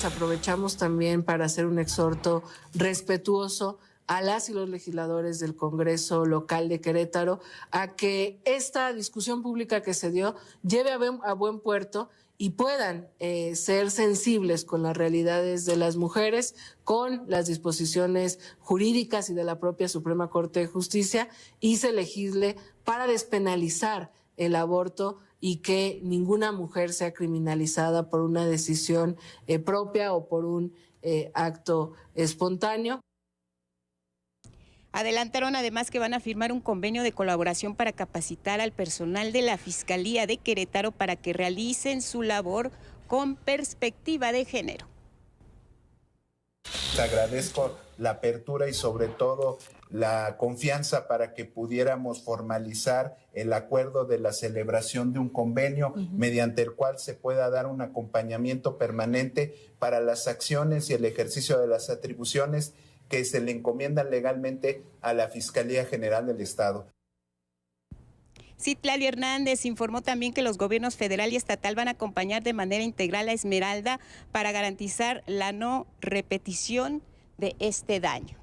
Aprovechamos también para hacer un exhorto respetuoso a las y los legisladores del Congreso local de Querétaro a que esta discusión pública que se dio lleve a buen puerto y puedan ser sensibles con las realidades de las mujeres, con las disposiciones jurídicas y de la propia Suprema Corte de Justicia, y se legisle para despenalizar el aborto y que ninguna mujer sea criminalizada por una decisión propia o por un acto espontáneo. Adelantaron además que van a firmar un convenio de colaboración para capacitar al personal de la Fiscalía de Querétaro para que realicen su labor con perspectiva de género. Te agradezco la apertura y sobre todo la confianza para que pudiéramos formalizar el acuerdo de la celebración de un convenio mediante el cual se pueda dar un acompañamiento permanente para las acciones y el ejercicio de las atribuciones que se le encomiendan legalmente a la Fiscalía General del Estado. Citlali Hernández informó también que los gobiernos federal y estatal van a acompañar de manera integral a Esmeralda para garantizar la no repetición de este daño.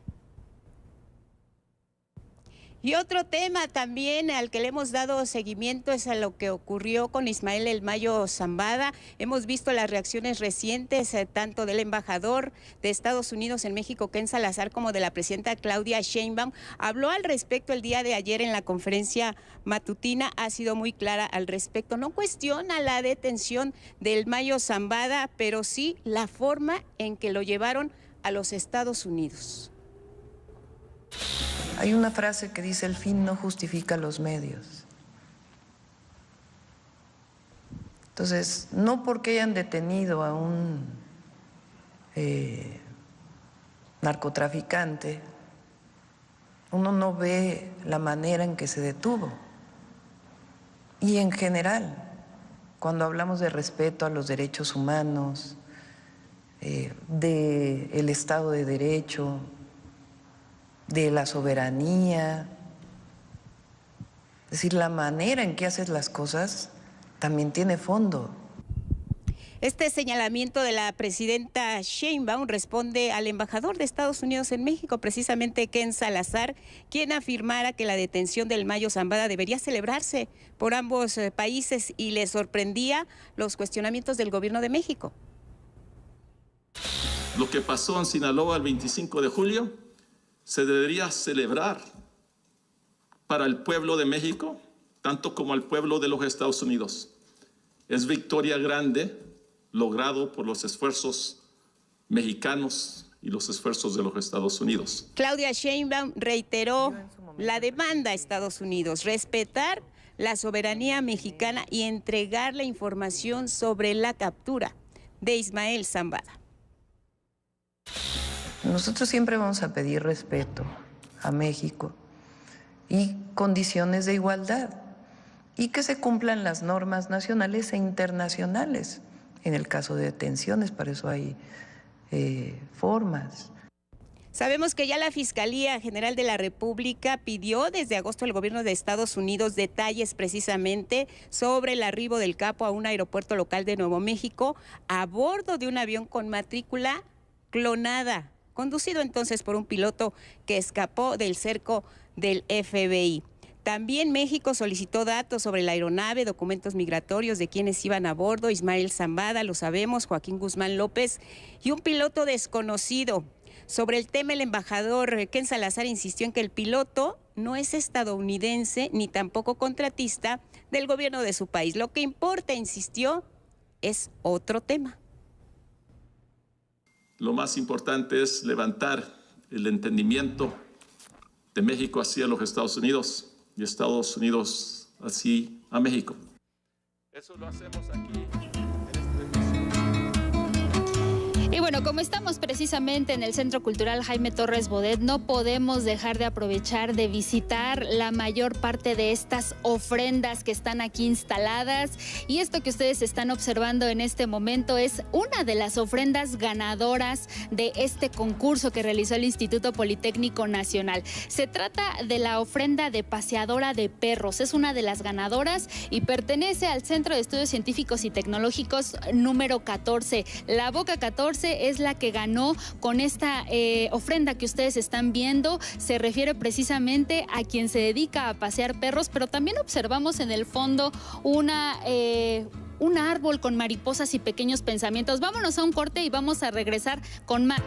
Y otro tema también al que le hemos dado seguimiento es a lo que ocurrió con Ismael El Mayo Zambada. Hemos visto las reacciones recientes tanto del embajador de Estados Unidos en México, Ken Salazar, como de la presidenta Claudia Sheinbaum. Habló al respecto el día de ayer en la conferencia matutina, ha sido muy clara al respecto. No cuestiona la detención del Mayo Zambada, pero sí la forma en que lo llevaron a los Estados Unidos. Hay una frase que dice: el fin no justifica los medios. Entonces, no porque hayan detenido a un narcotraficante, uno no ve la manera en que se detuvo. Y en general, cuando hablamos de respeto a los derechos humanos, del Estado de Derecho, de la soberanía, es decir, la manera en que haces las cosas también tiene fondo. Este señalamiento de la presidenta Sheinbaum responde al embajador de Estados Unidos en México, precisamente Ken Salazar, quien afirmara que la detención del Mayo Zambada debería celebrarse por ambos países y le sorprendía los cuestionamientos del gobierno de México. Lo que pasó en Sinaloa el 25 de julio se debería celebrar para el pueblo de México, tanto como al pueblo de los Estados Unidos. Es victoria grande logrado por los esfuerzos mexicanos y los esfuerzos de los Estados Unidos. Claudia Sheinbaum reiteró la demanda a Estados Unidos: respetar la soberanía mexicana y entregar la información sobre la captura de Ismael Zambada. Nosotros siempre vamos a pedir respeto a México y condiciones de igualdad y que se cumplan las normas nacionales e internacionales. En el caso de detenciones, para eso hay formas. Sabemos que ya la Fiscalía General de la República pidió desde agosto al gobierno de Estados Unidos detalles precisamente sobre el arribo del capo a un aeropuerto local de Nuevo México a bordo de un avión con matrícula clonada, conducido entonces por un piloto que escapó del cerco del FBI. También México solicitó datos sobre la aeronave, documentos migratorios de quienes iban a bordo: Ismael Zambada, lo sabemos, Joaquín Guzmán López y un piloto desconocido. Sobre el tema, el embajador Ken Salazar insistió en que el piloto no es estadounidense ni tampoco contratista del gobierno de su país. Lo que importa, insistió, es otro tema. Lo más importante es levantar el entendimiento de México hacia los Estados Unidos y Estados Unidos así a México. Eso lo hacemos aquí. Y bueno, como estamos precisamente en el Centro Cultural Jaime Torres Bodet, no podemos dejar de aprovechar de visitar la mayor parte de estas ofrendas que están aquí instaladas. Y esto que ustedes están observando en este momento es una de las ofrendas ganadoras de este concurso que realizó el Instituto Politécnico Nacional. Se trata de la ofrenda de paseadora de perros. Es una de las ganadoras y pertenece al Centro de Estudios Científicos y Tecnológicos número 14. La Boca 14 es la que ganó con esta ofrenda que ustedes están viendo. Se refiere precisamente a quien se dedica a pasear perros, pero también observamos en el fondo un árbol con mariposas y pequeños pensamientos. Vámonos a un corte y vamos a regresar con más.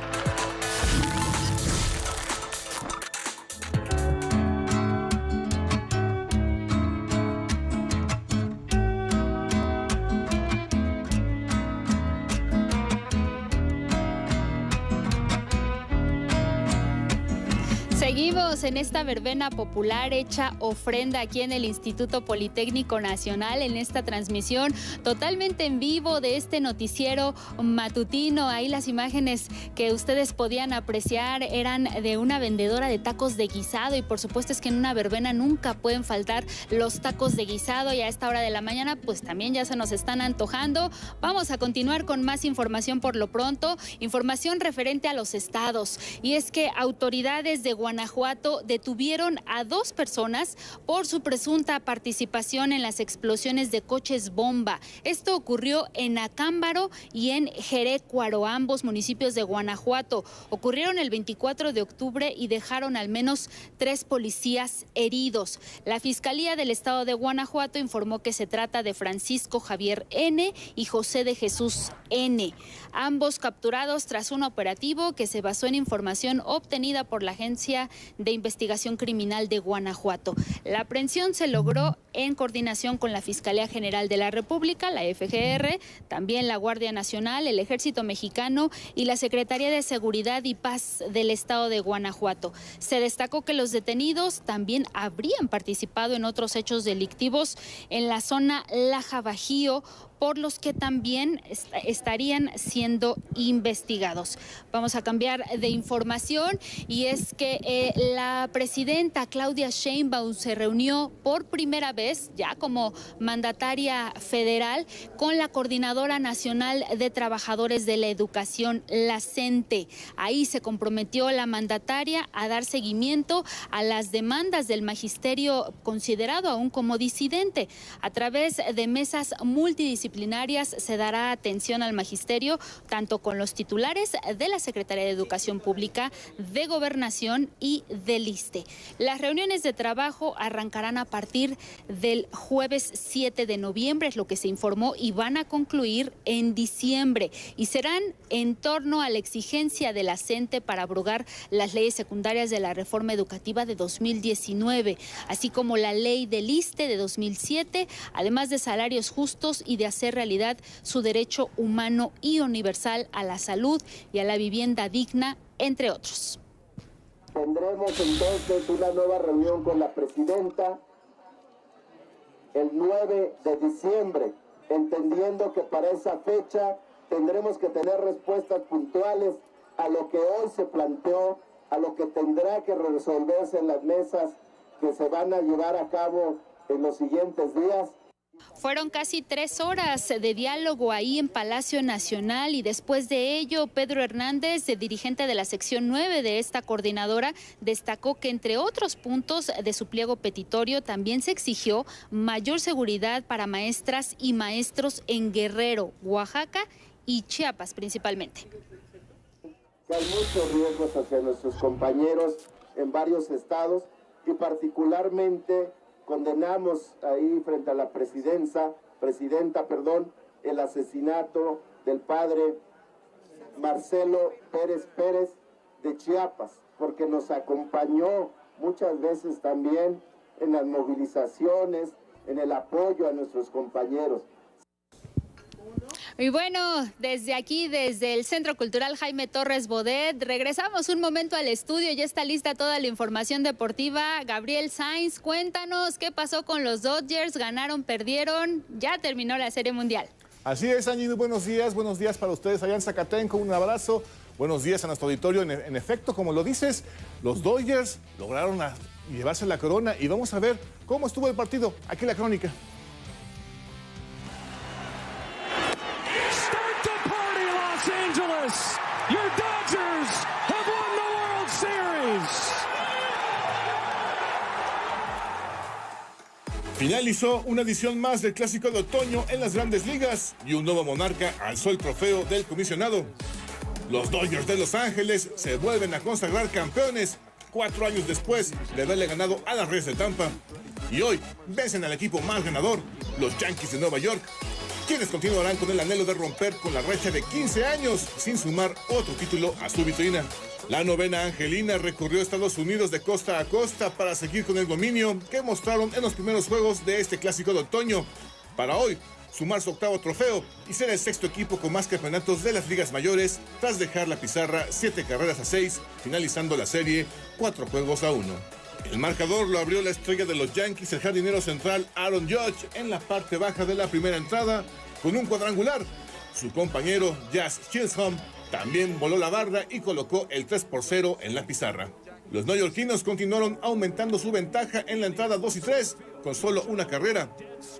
Seguimos en esta verbena popular hecha ofrenda aquí en el Instituto Politécnico Nacional, en esta transmisión totalmente en vivo de este noticiero matutino. Ahí las imágenes que ustedes podían apreciar eran de una vendedora de tacos de guisado y por supuesto es que en una verbena nunca pueden faltar los tacos de guisado y a esta hora de la mañana pues también ya se nos están antojando. Vamos a continuar con más información por lo pronto, información referente a los estados, y es que autoridades de Guanajuato Guanajuato detuvieron a 2 personas por su presunta participación en las explosiones de coches bomba. Esto ocurrió en Acámbaro y en Jerecuaro, ambos municipios de Guanajuato. Ocurrieron el 24 de octubre y dejaron al menos 3 policías heridos. La Fiscalía del Estado de Guanajuato informó que se trata de Francisco Javier N. y José de Jesús N., ambos capturados tras un operativo que se basó en información obtenida por la Agencia de Investigación Criminal de Guanajuato. La aprehensión se logró en coordinación con la Fiscalía General de la República, la FGR, también la Guardia Nacional, el Ejército Mexicano y la Secretaría de Seguridad y Paz del Estado de Guanajuato. Se destacó que los detenidos también habrían participado en otros hechos delictivos en la zona Laja Bajío, por los que también estarían siendo investigados. Vamos a cambiar de información y es que la presidenta Claudia Sheinbaum se reunió por primera vez, ya como mandataria federal, con la Coordinadora Nacional de Trabajadores de la Educación, la CENTE. Ahí se comprometió la mandataria a dar seguimiento a las demandas del magisterio considerado aún como disidente. A través de mesas multidisciplinarias se dará atención al magisterio, tanto con los titulares de la Secretaría de Educación Pública, de Gobernación y del ISSSTE. Las reuniones de trabajo arrancarán a partir del jueves 7 de noviembre, es lo que se informó, y van a concluir en diciembre. Y serán en torno a la exigencia de la CENTE para abrogar las leyes secundarias de la reforma educativa de 2019, así como la ley del ISSSTE de 2007, además de salarios justos y de hacer realidad su derecho humano y universal a la salud y a la vivienda digna, entre otros. Tendremos entonces una nueva reunión con la presidenta el 9 de diciembre, entendiendo que para esa fecha tendremos que tener respuestas puntuales a lo que hoy se planteó, a lo que tendrá que resolverse en las mesas que se van a llevar a cabo en los siguientes días. Fueron casi 3 horas de diálogo ahí en Palacio Nacional y después de ello Pedro Hernández, dirigente de la sección 9 de esta coordinadora, destacó que entre otros puntos de su pliego petitorio también se exigió mayor seguridad para maestras y maestros en Guerrero, Oaxaca y Chiapas principalmente. Hay muchos riesgos hacia nuestros compañeros en varios estados y particularmente condenamos ahí frente a la presidenta, el asesinato del padre Marcelo Pérez Pérez de Chiapas, porque nos acompañó muchas veces también en las movilizaciones, en el apoyo a nuestros compañeros. Y bueno, desde aquí, desde el Centro Cultural Jaime Torres Bodet, regresamos un momento al estudio. Ya está lista toda la información deportiva. Gabriel Sainz, cuéntanos qué pasó con los Dodgers. ¿Ganaron, perdieron? Ya terminó la Serie Mundial. Así es, Angie, buenos días para ustedes allá en Zacatenco. Un abrazo, buenos días a nuestro auditorio. En efecto, como lo dices, los Dodgers lograron llevarse la corona y vamos a ver cómo estuvo el partido. Aquí la crónica. Your Dodgers have won the World Series. Finalizó una edición más del Clásico de Otoño en las Grandes Ligas y un nuevo monarca alzó el trofeo del comisionado. Los Dodgers de Los Ángeles se vuelven a consagrar campeones 4 años después de haberle ganado a las Reyes de Tampa. Y hoy vencen al equipo más ganador, los Yankees de Nueva York, quienes continuarán con el anhelo de romper con la racha de 15 años sin sumar otro título a su vitrina. La novena angelina recorrió Estados Unidos de costa a costa para seguir con el dominio que mostraron en los primeros juegos de este Clásico de Otoño, para hoy sumar su 8º trofeo y ser el 6º equipo con más campeonatos de las ligas mayores tras dejar la pizarra 7-6, finalizando la serie 4-1. El marcador lo abrió la estrella de los Yankees, el jardinero central Aaron Judge, en la parte baja de la primera entrada con un cuadrangular. Su compañero Jazz Chisholm también voló la barra y colocó el 3-0 en la pizarra. Los neoyorquinos continuaron aumentando su ventaja en la entrada 2 y 3 con solo una carrera.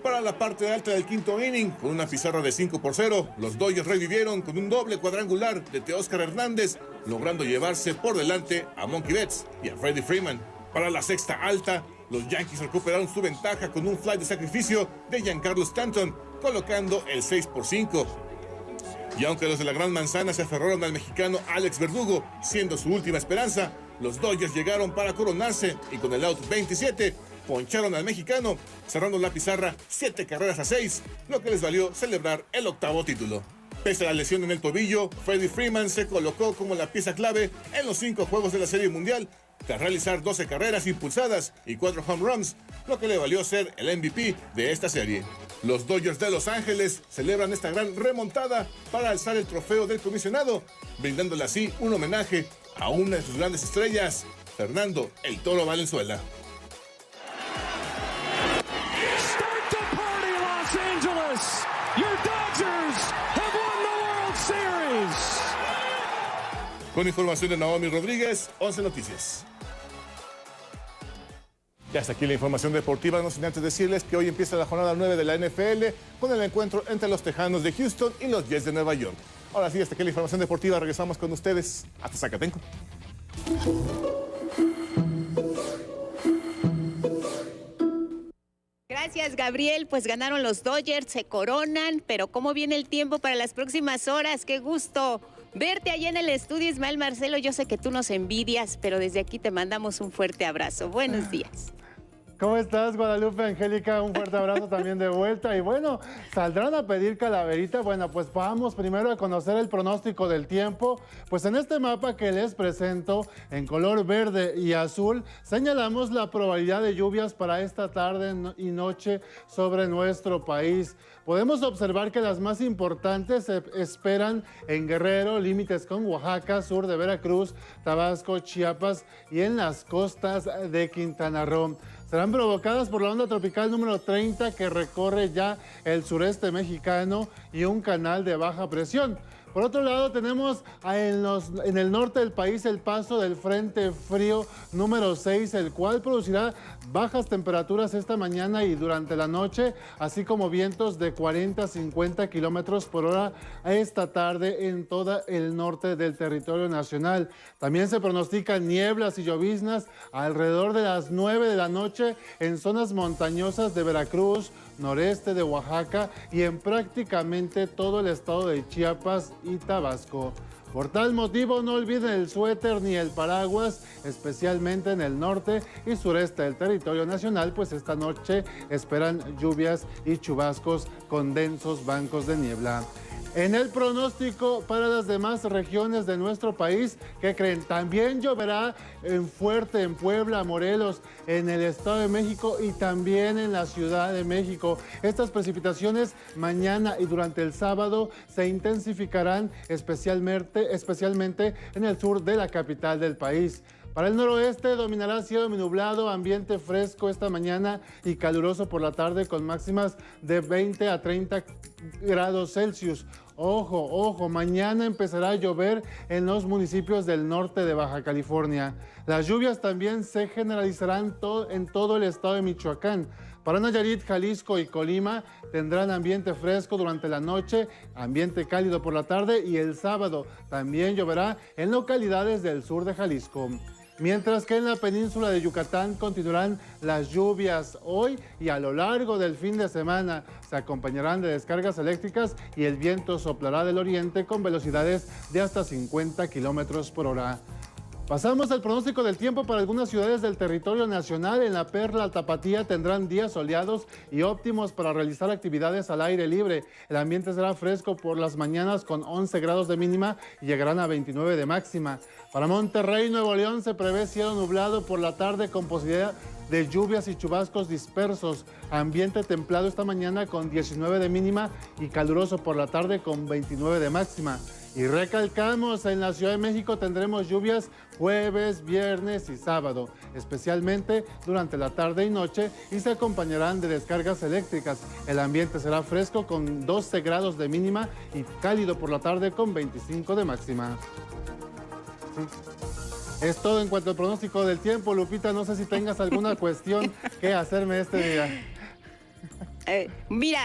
Para la parte alta del 5º inning, con una pizarra de 5-0, los Dodgers revivieron con un doble cuadrangular de Teóscar Hernández logrando llevarse por delante a Mookie Betts y a Freddie Freeman. Para la sexta alta, los Yankees recuperaron su ventaja con un fly de sacrificio de Giancarlo Stanton, colocando el 6-5. Y aunque los de la Gran Manzana se aferraron al mexicano Alex Verdugo, siendo su última esperanza, los Dodgers llegaron para coronarse y con el out 27 poncharon al mexicano, cerrando la pizarra 7-6, lo que les valió celebrar el octavo título. Pese a la lesión en el tobillo, Freddie Freeman se colocó como la pieza clave en los 5 juegos de la Serie Mundial, tras realizar 12 carreras impulsadas y 4 home runs, lo que le valió ser el MVP de esta serie. Los Dodgers de Los Ángeles celebran esta gran remontada para alzar el trofeo del comisionado, brindándole así un homenaje a una de sus grandes estrellas, Fernando "El Toro" Valenzuela. Start the party, Los Angeles. Your Dodgers have won the World Series. Con información de Naomi Rodríguez, 11 Noticias. Ya hasta aquí la información deportiva, no sin antes decirles que hoy empieza la jornada 9 de la NFL con el encuentro entre los Tejanos de Houston y los Jets de Nueva York. Ahora sí, hasta aquí la información deportiva, regresamos con ustedes hasta Zacatenco. Gracias, Gabriel. Pues ganaron los Dodgers, se coronan, pero ¿cómo viene el tiempo para las próximas horas? ¡Qué gusto verte allá en el estudio, Ismael Marcelo! Yo sé que tú nos envidias, pero desde aquí te mandamos un fuerte abrazo. Buenos días. ¿Cómo estás, Guadalupe, Angélica? Un fuerte abrazo también de vuelta. Y bueno, ¿saldrán a pedir calaverita? Bueno, pues vamos primero a conocer el pronóstico del tiempo. Pues en este mapa que les presento, en color verde y azul, señalamos la probabilidad de lluvias para esta tarde y noche sobre nuestro país. Podemos observar que las más importantes se esperan en Guerrero, límites con Oaxaca, sur de Veracruz, Tabasco, Chiapas y en las costas de Quintana Roo. Serán provocadas por la onda tropical número 30 que recorre ya el sureste mexicano y un canal de baja presión. Por otro lado, tenemos en el norte del país el paso del Frente Frío número 6, el cual producirá bajas temperaturas esta mañana y durante la noche, así como vientos de 40 a 50 kilómetros por hora esta tarde en todo el norte del territorio nacional. También se pronostican nieblas y lloviznas alrededor de las 9 de la noche en zonas montañosas de Veracruz, noreste de Oaxaca y en prácticamente todo el estado de Chiapas y Tabasco. Por tal motivo, no olviden el suéter ni el paraguas, especialmente en el norte y sureste del territorio nacional, pues esta noche esperan lluvias y chubascos con densos bancos de niebla. En el pronóstico para las demás regiones de nuestro país, ¿qué creen? También lloverá fuerte en Puebla, Morelos, en el Estado de México y también en la Ciudad de México. Estas precipitaciones mañana y durante el sábado se intensificarán especialmente en el sur de la capital del país. Para el noroeste dominará cielo nublado, ambiente fresco esta mañana y caluroso por la tarde con máximas de 20 a 30 grados Celsius. Ojo, mañana empezará a llover en los municipios del norte de Baja California. Las lluvias también se generalizarán en todo el estado de Michoacán. Para Nayarit, Jalisco y Colima tendrán ambiente fresco durante la noche, ambiente cálido por la tarde y el sábado también lloverá en localidades del sur de Jalisco. Mientras que en la península de Yucatán continuarán las lluvias hoy y a lo largo del fin de semana. Se acompañarán de descargas eléctricas y el viento soplará del oriente con velocidades de hasta 50 kilómetros por hora. Pasamos al pronóstico del tiempo para algunas ciudades del territorio nacional. En la Perla Tapatía tendrán días soleados y óptimos para realizar actividades al aire libre. El ambiente será fresco por las mañanas con 11 grados de mínima y llegarán a 29 de máxima. Para Monterrey, Nuevo León, se prevé cielo nublado por la tarde con posibilidad de lluvias y chubascos dispersos. Ambiente templado esta mañana con 19 de mínima y caluroso por la tarde con 29 de máxima. Y recalcamos, en la Ciudad de México tendremos lluvias jueves, viernes y sábado, especialmente durante la tarde y noche, y se acompañarán de descargas eléctricas. El ambiente será fresco con 12 grados de mínima y cálido por la tarde con 25 de máxima. Es todo en cuanto al pronóstico del tiempo. Lupita, no sé si tengas alguna cuestión que hacerme este día. Mira,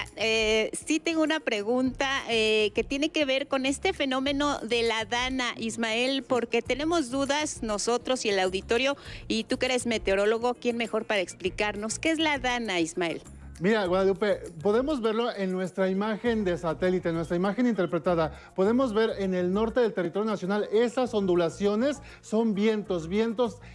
sí tengo una pregunta que tiene que ver con este fenómeno de la dana, Ismael, porque tenemos dudas nosotros y el auditorio, y tú que eres meteorólogo, ¿quién mejor para explicarnos qué es la dana, Ismael? Mira, Guadalupe, podemos verlo en nuestra imagen de satélite, en nuestra imagen interpretada. Podemos ver en el norte del territorio nacional esas ondulaciones, son vientos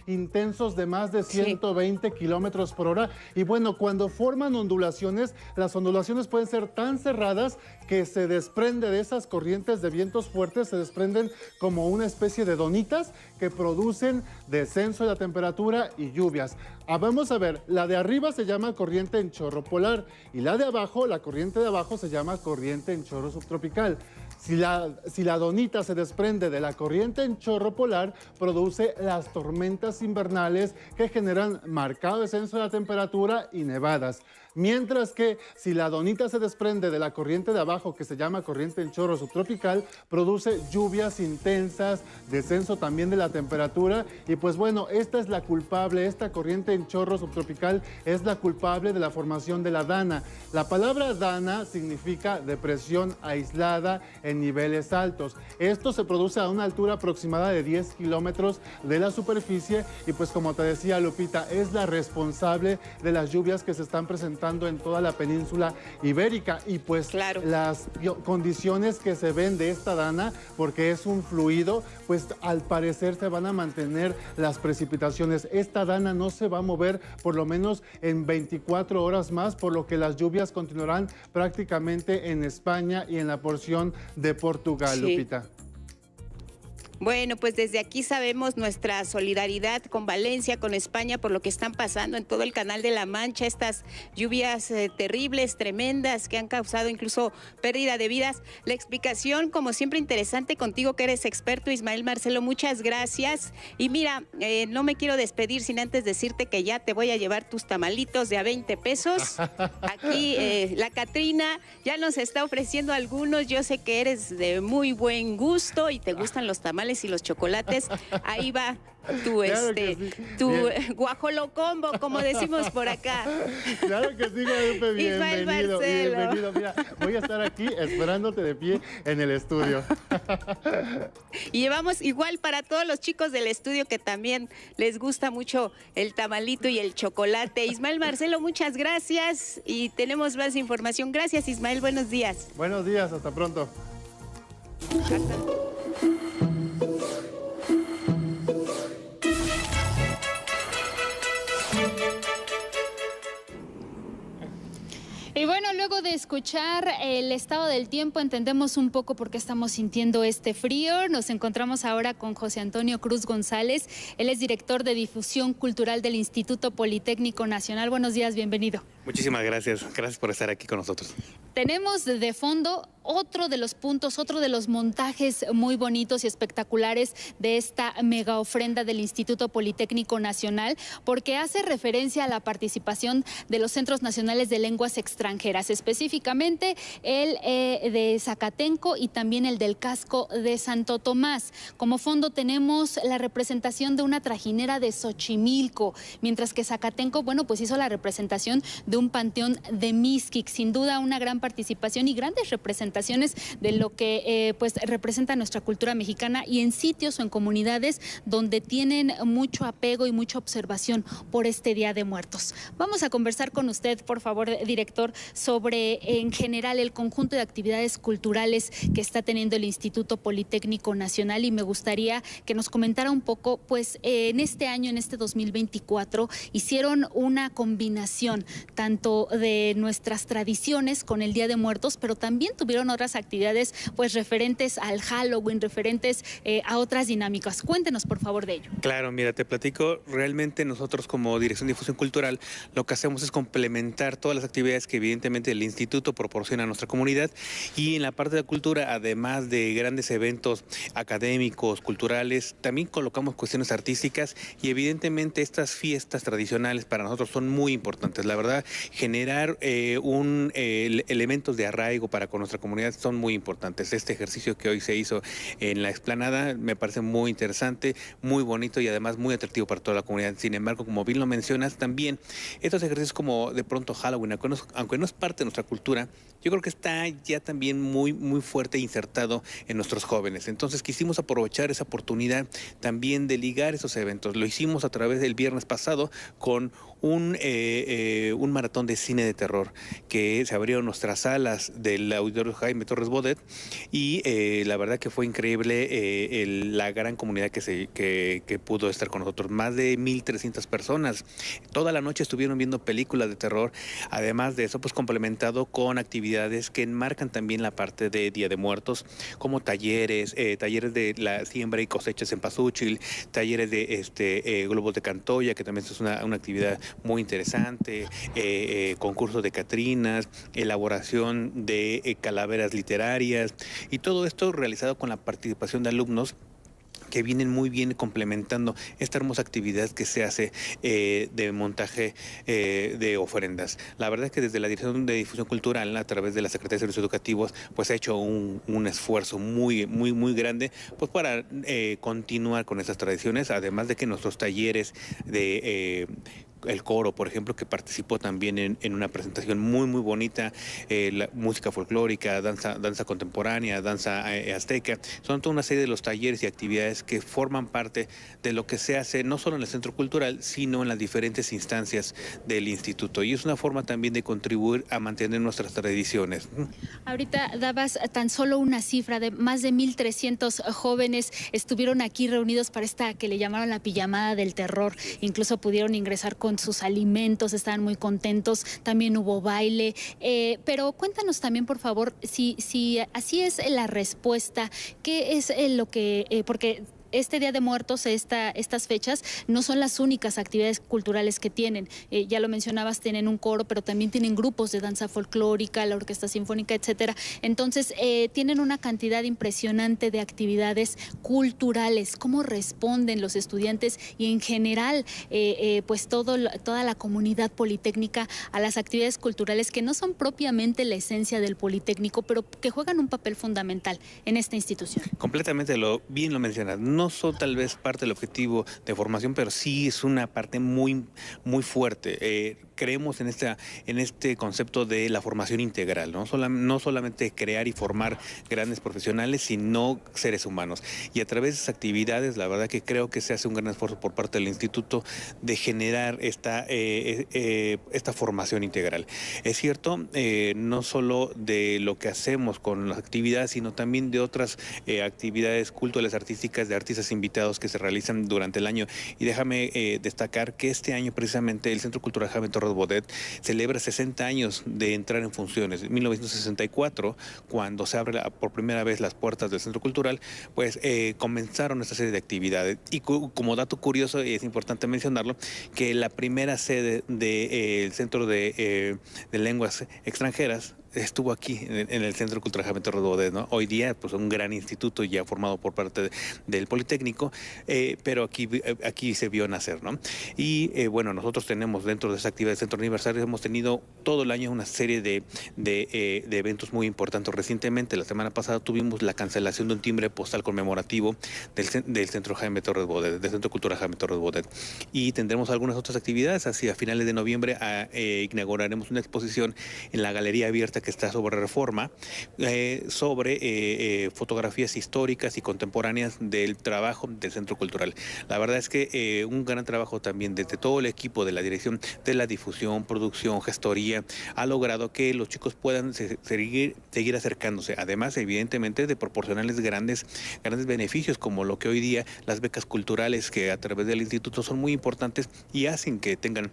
intensos de más de 120 kilómetros por hora. Y bueno, cuando forman ondulaciones, las ondulaciones pueden ser tan cerradas que se desprende de esas corrientes de vientos fuertes, se desprenden como una especie de donitas que producen descenso de la temperatura y lluvias. Vamos a ver, la de arriba se llama corriente en chorro polar y la de abajo, la corriente de abajo, se llama corriente en chorro subtropical. Si la donita se desprende de la corriente en chorro polar, produce las tormentas invernales que generan marcado descenso de la temperatura y nevadas. Mientras que si la donita se desprende de la corriente de abajo, que se llama corriente en chorro subtropical, produce lluvias intensas, descenso también de la temperatura. Y pues bueno, esta es la culpable, esta corriente en chorro subtropical es la culpable de la formación de la dana. La palabra dana significa depresión aislada en niveles altos. Esto se produce a una altura aproximada de 10 kilómetros de la superficie y pues como te decía, Lupita, es la responsable de las lluvias que se están presentando en toda la península ibérica y pues las condiciones que se ven de esta dana, porque es un fluido, pues al parecer se van a mantener las precipitaciones. Esta dana no se va a mover por lo menos en 24 horas más, por lo que las lluvias continuarán prácticamente en España y en la porción de Portugal, Lupita. Bueno, pues desde aquí sabemos nuestra solidaridad con Valencia, con España, por lo que están pasando en todo el Canal de la Mancha, estas lluvias terribles, tremendas, que han causado incluso pérdida de vidas. La explicación, como siempre, interesante contigo, que eres experto, Ismael Marcelo, muchas gracias. Y mira, no me quiero despedir sin antes decirte que ya te voy a llevar tus tamalitos de a 20 pesos. Aquí la Catrina ya nos está ofreciendo algunos. Yo sé que eres de muy buen gusto y te gustan los tamales y los chocolates. Ahí va tu, claro tu guajolo combo, como decimos por acá. Claro que sí, Guadalupe, bienvenido, bienvenido. Mira, voy a estar aquí esperándote de pie en el estudio. Y llevamos igual para todos los chicos del estudio que también les gusta mucho el tamalito y el chocolate. Ismael Marcelo, muchas gracias y tenemos más información. Gracias, Ismael, buenos días. Buenos días, hasta pronto. Y bueno, luego de escuchar el estado del tiempo, entendemos un poco por qué estamos sintiendo este frío. Nos encontramos ahora con José Antonio Cruz González. Él es director de difusión cultural del Instituto Politécnico Nacional. Buenos días, bienvenido. Muchísimas gracias. Gracias por estar aquí con nosotros. Tenemos de fondo otro de los puntos, otro de los montajes muy bonitos y espectaculares de esta mega ofrenda del Instituto Politécnico Nacional, porque hace referencia a la participación de los Centros Nacionales de Lenguas Extranjeras, específicamente el de Zacatenco y también el del Casco de Santo Tomás. Como fondo tenemos la representación de una trajinera de Xochimilco, mientras que Zacatenco, bueno, pues hizo la representación de un panteón de Mixquic. Sin duda una gran participación y grandes representaciones de lo que pues representa nuestra cultura mexicana y en sitios o en comunidades donde tienen mucho apego y mucha observación por este Día de Muertos. Vamos a conversar con usted, por favor, director, sobre en general el conjunto de actividades culturales que está teniendo el Instituto Politécnico Nacional, y me gustaría que nos comentara un poco, pues en este año, en este 2024, hicieron una combinación tanto de nuestras tradiciones con el Día de Muertos, pero también tuvieron otras actividades pues referentes al Halloween, referentes a otras dinámicas. Cuéntenos, por favor, de ello. Claro, mira, te platico. Realmente nosotros como Dirección de Difusión Cultural lo que hacemos es complementar todas las actividades que evidentemente el Instituto proporciona a nuestra comunidad, y en la parte de la cultura, además de grandes eventos académicos, culturales, también colocamos cuestiones artísticas, y evidentemente estas fiestas tradicionales para nosotros son muy importantes. La verdad generar elementos de arraigo para con nuestra comunidad son muy importantes. Este ejercicio que hoy se hizo en la explanada me parece muy interesante, muy bonito y además muy atractivo para toda la comunidad. Sin embargo, como bien lo mencionas, también estos ejercicios como de pronto Halloween, aunque no es parte de nuestra cultura, yo creo que está ya también muy fuerte insertado en nuestros jóvenes. Entonces quisimos aprovechar esa oportunidad también de ligar esos eventos. Lo hicimos a través del viernes pasado con un maratón de cine de terror que se abrieron nuestras salas del Auditorio Jaime Torres Bodet y la verdad que fue increíble la gran comunidad que pudo estar con nosotros. Más de 1,300 personas. Toda la noche estuvieron viendo películas de terror. Además de eso, pues complementado con actividades que enmarcan también la parte de Día de Muertos, como talleres de la siembra y cosechas en Pazúchil, talleres de globos de Cantoya, que también es una actividad muy interesante, concurso de catrinas, elaboración de calaveras literarias y todo esto realizado con la participación de alumnos que vienen muy bien complementando esta hermosa actividad que se hace de montaje de ofrendas. La verdad es que desde la Dirección de Difusión Cultural, a través de la Secretaría de Servicios Educativos, pues ha hecho un esfuerzo muy grande pues para continuar con estas tradiciones, además de que nuestros talleres de el coro, por ejemplo, que participó también en una presentación muy bonita, la música folclórica, danza contemporánea, danza azteca. Son toda una serie de los talleres y actividades que forman parte de lo que se hace no solo en el Centro Cultural, sino en las diferentes instancias del instituto. Y es una forma también de contribuir a mantener nuestras tradiciones. Ahorita dabas tan solo una cifra de más de 1,300 jóvenes estuvieron aquí reunidos para esta que le llamaron la pijamada del terror. Incluso pudieron ingresar con sus alimentos, estaban muy contentos, también hubo baile, pero cuéntanos también, por favor, si así es la respuesta, ¿qué es lo que, porque este Día de Muertos, estas fechas, no son las únicas actividades culturales que tienen. Ya lo mencionabas, tienen un coro, pero también tienen grupos de danza folclórica, la orquesta sinfónica, etcétera. Entonces, tienen una cantidad impresionante de actividades culturales. ¿Cómo responden los estudiantes y en general, pues toda la comunidad politécnica a las actividades culturales que no son propiamente la esencia del Politécnico, pero que juegan un papel fundamental en esta institución? Completamente, bien lo mencionas. No son tal vez parte del objetivo de formación, pero sí es una parte muy fuerte. Creemos en este concepto de la formación integral, no solamente crear y formar grandes profesionales, sino seres humanos. Y a través de esas actividades, la verdad que creo que se hace un gran esfuerzo por parte del instituto de generar esta formación integral. Es cierto, no solo de lo que hacemos con las actividades, sino también de otras actividades culturales, artísticas, de artistas invitados que se realizan durante el año. Y déjame destacar que este año precisamente el Centro Cultural Jaime Torres Bodet celebra 60 años de entrar en funciones. En 1964, cuando se abre por primera vez las puertas del Centro Cultural, pues comenzaron esta serie de actividades. Y como dato curioso, y es importante mencionarlo, que la primera sede del Centro de Lenguas Extranjeras estuvo aquí en el Centro Cultural Jaime Torres Bodet, ¿no? Hoy día, pues un gran instituto ya formado por parte del Politécnico, pero aquí se vio nacer, ¿no? Y bueno, nosotros tenemos dentro de esa actividad de Centro Aniversario, hemos tenido todo el año una serie de eventos muy importantes. Recientemente, la semana pasada, tuvimos la cancelación de un timbre postal conmemorativo del Centro Jaime Torres Bodet, del Centro Cultural Jaime Torres Bodet. Y tendremos algunas otras actividades. Hacia finales de noviembre inauguraremos una exposición en la Galería Abierta que está sobre Reforma, sobre fotografías históricas y contemporáneas del trabajo del Centro Cultural. La verdad es que un gran trabajo también desde todo el equipo de la Dirección de la Difusión, Producción, Gestoría, ha logrado que los chicos puedan seguir acercándose. Además, evidentemente, de proporcionarles grandes beneficios, como lo que hoy día las becas culturales que a través del instituto son muy importantes y hacen que tengan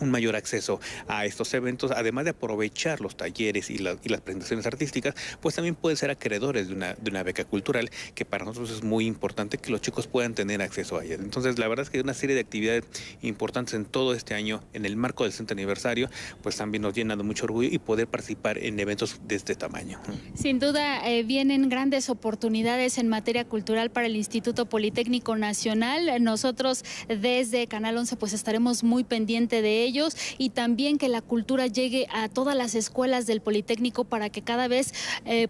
un mayor acceso a estos eventos, además de aprovechar los talleres y las presentaciones artísticas, pues también pueden ser acreedores de una beca cultural, que para nosotros es muy importante que los chicos puedan tener acceso a ellas. Entonces, la verdad es que hay una serie de actividades importantes en todo este año, en el marco del 60 aniversario, pues también nos llena de mucho orgullo y poder participar en eventos de este tamaño. Sin duda, vienen grandes oportunidades en materia cultural para el Instituto Politécnico Nacional. Nosotros desde Canal 11 pues estaremos muy pendientes de de ellos y también que la cultura llegue a todas las escuelas del Politécnico para que cada vez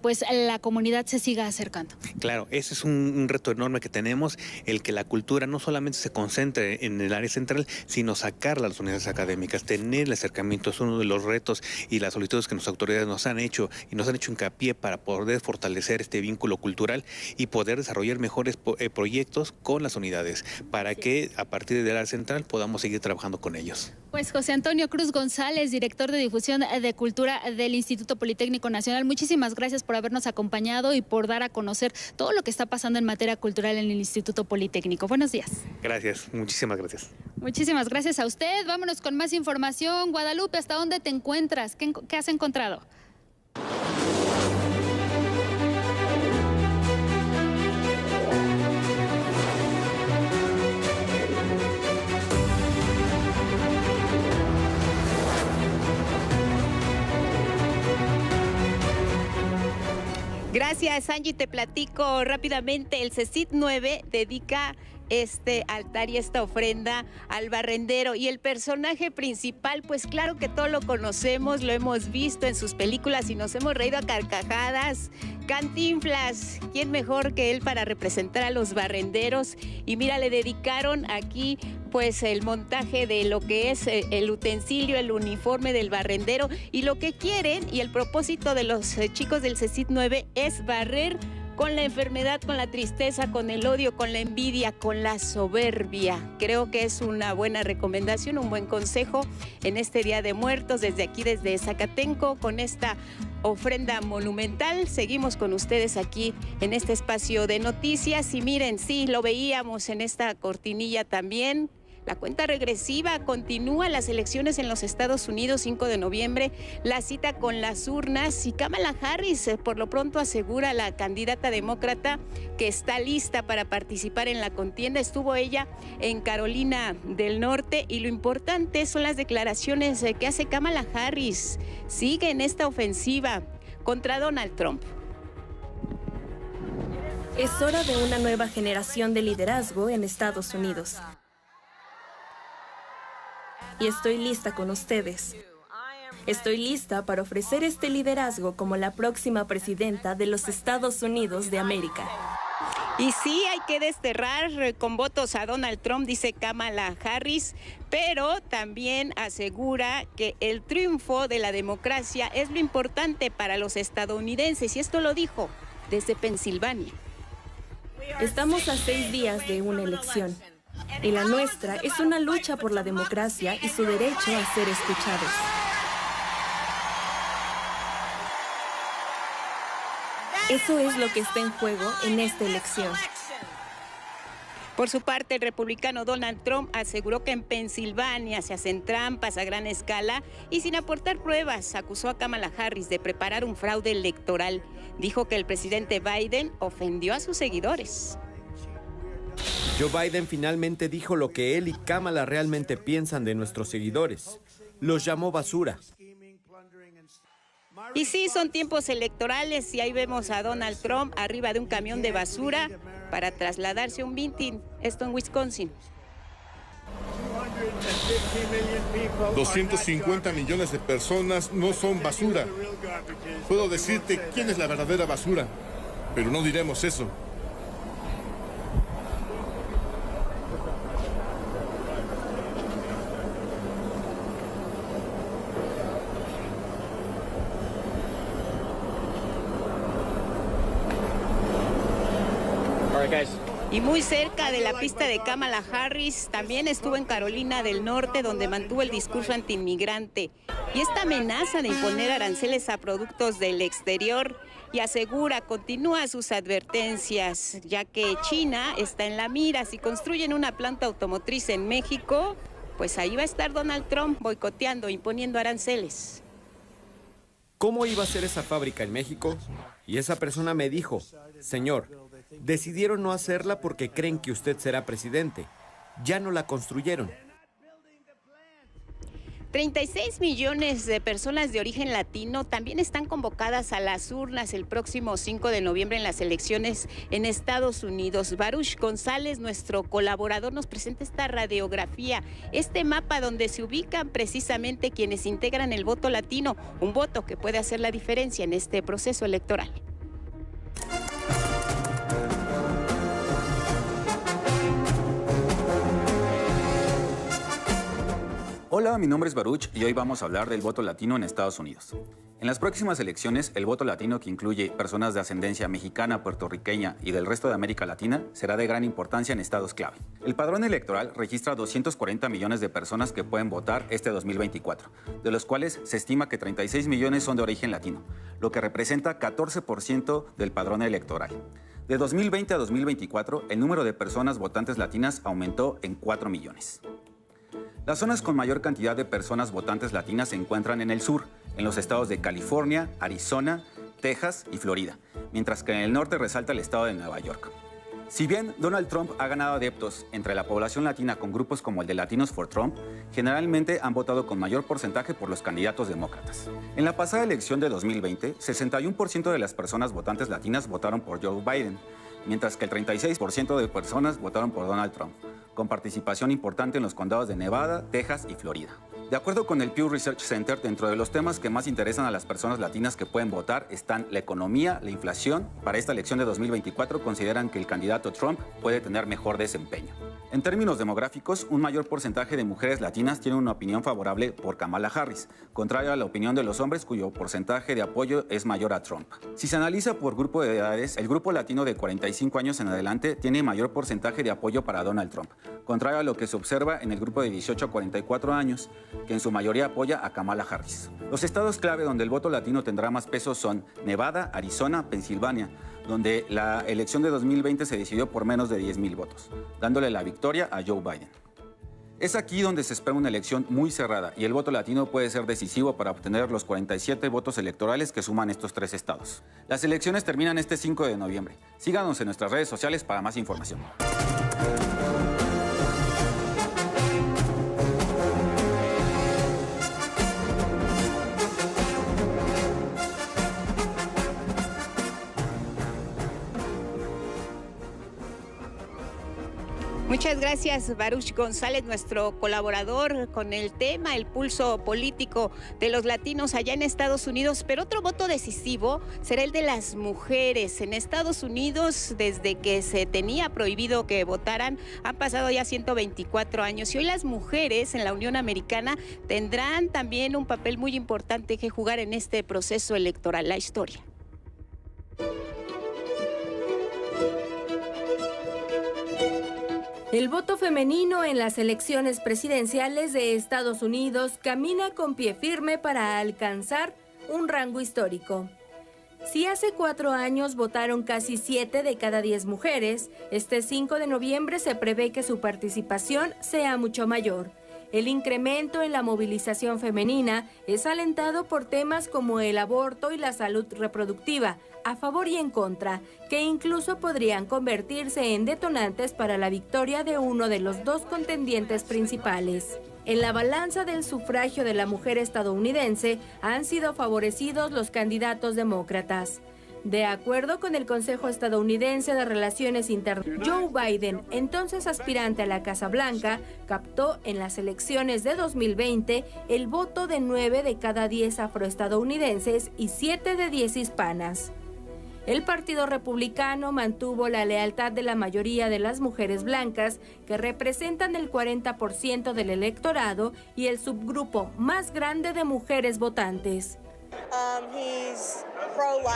pues la comunidad se siga acercando. Claro, ese es un reto enorme que tenemos, el que la cultura no solamente se concentre en el área central, sino sacarla a las unidades académicas, tener el acercamiento. Es uno de los retos y las solicitudes que nuestras autoridades nos han hecho y nos han hecho hincapié para poder fortalecer este vínculo cultural y poder desarrollar mejores proyectos con las unidades para que a partir del área central podamos seguir trabajando con ellos. Pues José Antonio Cruz González, director de difusión de cultura del Instituto Politécnico Nacional, muchísimas gracias por habernos acompañado y por dar a conocer todo lo que está pasando en materia cultural en el Instituto Politécnico. Buenos días. Gracias, muchísimas gracias. Muchísimas gracias a usted. Vámonos con más información. Guadalupe, ¿hasta dónde te encuentras? ¿Qué has encontrado? Gracias, Angie. Te platico rápidamente. El CECIT 9 dedica este altar y esta ofrenda al barrendero, y el personaje principal, pues claro que todos lo conocemos, lo hemos visto en sus películas y nos hemos reído a carcajadas. Cantinflas, ¿quién mejor que él para representar a los barrenderos? Y mira, le dedicaron aquí pues el montaje de lo que es el utensilio, el uniforme del barrendero, y lo que quieren y el propósito de los chicos del CECIT 9 es barrer con la enfermedad, con la tristeza, con el odio, con la envidia, con la soberbia. Creo que es una buena recomendación, un buen consejo en este Día de Muertos, desde aquí, desde Zacatenco, con esta ofrenda monumental. Seguimos con ustedes aquí en este espacio de noticias y miren, sí, lo veíamos en esta cortinilla también. La cuenta regresiva continúa, las elecciones en los Estados Unidos, 5 de noviembre, la cita con las urnas, y Kamala Harris por lo pronto asegura, la candidata demócrata, que está lista para participar en la contienda. Estuvo ella en Carolina del Norte y lo importante son las declaraciones que hace Kamala Harris. Sigue en esta ofensiva contra Donald Trump. Es hora de una nueva generación de liderazgo en Estados Unidos. Y estoy lista con ustedes. Estoy lista para ofrecer este liderazgo como la próxima presidenta de los Estados Unidos de América. Y sí, hay que desterrar con votos a Donald Trump, dice Kamala Harris, pero también asegura que el triunfo de la democracia es lo importante para los estadounidenses, y esto lo dijo desde Pensilvania. Estamos a 6 días de una elección. Y la nuestra es una lucha por la democracia y su derecho a ser escuchados. Eso es lo que está en juego en esta elección. Por su parte, el republicano Donald Trump aseguró que en Pensilvania se hacen trampas a gran escala y sin aportar pruebas acusó a Kamala Harris de preparar un fraude electoral. Dijo que el presidente Biden ofendió a sus seguidores. Joe Biden finalmente dijo lo que él y Kamala realmente piensan de nuestros seguidores. Los llamó basura. Y sí, son tiempos electorales y ahí vemos a Donald Trump arriba de un camión de basura para trasladarse a un meeting, esto en Wisconsin. 250 millones de personas no son basura. Puedo decirte quién es la verdadera basura, pero no diremos eso. Y muy cerca de la pista de Kamala Harris, también estuvo en Carolina del Norte, donde mantuvo el discurso antiinmigrante. Y esta amenaza de imponer aranceles a productos del exterior, y asegura, continúa sus advertencias, ya que China está en la mira. Si construyen una planta automotriz en México, pues ahí va a estar Donald Trump boicoteando, imponiendo aranceles. ¿Cómo iba a ser esa fábrica en México? Y esa persona me dijo, señor, decidieron no hacerla porque creen que usted será presidente. Ya no la construyeron. 36 millones de personas de origen latino también están convocadas a las urnas el próximo 5 de noviembre en las elecciones en Estados Unidos. Baruch González, nuestro colaborador, nos presenta esta radiografía, este mapa donde se ubican precisamente quienes integran el voto latino, un voto que puede hacer la diferencia en este proceso electoral. Hola, mi nombre es Baruch y hoy vamos a hablar del voto latino en Estados Unidos. En las próximas elecciones, el voto latino, que incluye personas de ascendencia mexicana, puertorriqueña y del resto de América Latina, será de gran importancia en estados clave. El padrón electoral registra 240 millones de personas que pueden votar este 2024, de los cuales se estima que 36 millones son de origen latino, lo que representa 14% del padrón electoral. De 2020 a 2024, el número de personas votantes latinas aumentó en 4 millones. Las zonas con mayor cantidad de personas votantes latinas se encuentran en el sur, en los estados de California, Arizona, Texas y Florida, mientras que en el norte resalta el estado de Nueva York. Si bien Donald Trump ha ganado adeptos entre la población latina con grupos como el de Latinos for Trump, generalmente han votado con mayor porcentaje por los candidatos demócratas. En la pasada elección de 2020, 61% de las personas votantes latinas votaron por Joe Biden, mientras que el 36% de personas votaron por Donald Trump, con participación importante en los condados de Nevada, Texas y Florida. De acuerdo con el Pew Research Center, dentro de los temas que más interesan a las personas latinas que pueden votar están la economía, la inflación. Para esta elección de 2024 consideran que el candidato Trump puede tener mejor desempeño. En términos demográficos, un mayor porcentaje de mujeres latinas tienen una opinión favorable por Kamala Harris, contrario a la opinión de los hombres cuyo porcentaje de apoyo es mayor a Trump. Si se analiza por grupo de edades, el grupo latino de 45 años en adelante tiene mayor porcentaje de apoyo para Donald Trump, contrario a lo que se observa en el grupo de 18 a 44 años, que en su mayoría apoya a Kamala Harris. Los estados clave donde el voto latino tendrá más peso son Nevada, Arizona, Pensilvania, donde la elección de 2020 se decidió por menos de 10,000 votos, dándole la victoria a Joe Biden. Es aquí donde se espera una elección muy cerrada y el voto latino puede ser decisivo para obtener los 47 votos electorales que suman estos 3 estados. Las elecciones terminan este 5 de noviembre. Síganos en nuestras redes sociales para más información. Muchas gracias, Baruch González, nuestro colaborador con el tema, el pulso político de los latinos allá en Estados Unidos. Pero otro voto decisivo será el de las mujeres. En Estados Unidos, desde que se tenía prohibido que votaran, han pasado ya 124 años. Y hoy las mujeres en la Unión Americana tendrán también un papel muy importante que jugar en este proceso electoral. La historia. El voto femenino en las elecciones presidenciales de Estados Unidos camina con pie firme para alcanzar un rango histórico. Si hace 4 años votaron casi 7 de cada 10 mujeres, este 5 de noviembre se prevé que su participación sea mucho mayor. El incremento en la movilización femenina es alentado por temas como el aborto y la salud reproductiva, a favor y en contra, que incluso podrían convertirse en detonantes para la victoria de uno de los 2 contendientes principales. En la balanza del sufragio de la mujer estadounidense han sido favorecidos los candidatos demócratas. De acuerdo con el Consejo Estadounidense de Relaciones Internacionales, Joe Biden, entonces aspirante a la Casa Blanca, captó en las elecciones de 2020 el voto de 9 de cada 10 afroestadounidenses y 7 de 10 hispanas. El Partido Republicano mantuvo la lealtad de la mayoría de las mujeres blancas, que representan el 40% del electorado y el subgrupo más grande de mujeres votantes.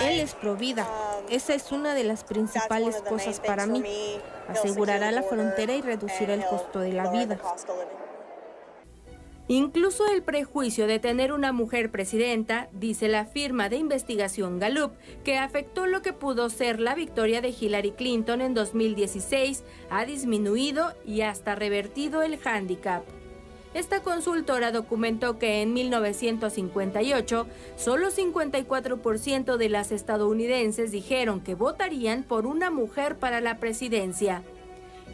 Él es pro vida. Esa es una de las principales cosas para mí. Asegurará la frontera y reducirá el costo de la vida. Incluso el prejuicio de tener una mujer presidenta, dice la firma de investigación Gallup, que afectó lo que pudo ser la victoria de Hillary Clinton en 2016, ha disminuido y hasta revertido el hándicap. Esta consultora documentó que en 1958, solo 54% de las estadounidenses dijeron que votarían por una mujer para la presidencia.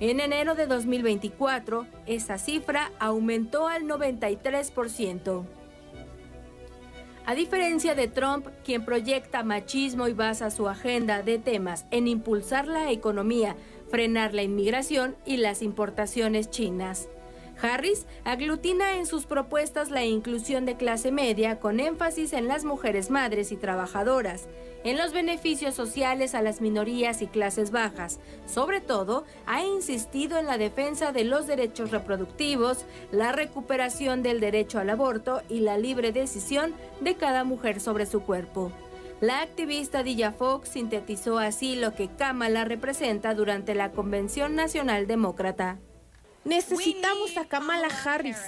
En enero de 2024, esa cifra aumentó al 93%. A diferencia de Trump, quien proyecta machismo y basa su agenda de temas en impulsar la economía, frenar la inmigración y las importaciones chinas, Harris aglutina en sus propuestas la inclusión de clase media con énfasis en las mujeres madres y trabajadoras, en los beneficios sociales a las minorías y clases bajas. Sobre todo, ha insistido en la defensa de los derechos reproductivos, la recuperación del derecho al aborto y la libre decisión de cada mujer sobre su cuerpo. La activista Dilla Fox sintetizó así lo que Kamala representa durante la Convención Nacional Demócrata. Necesitamos a Kamala Harris.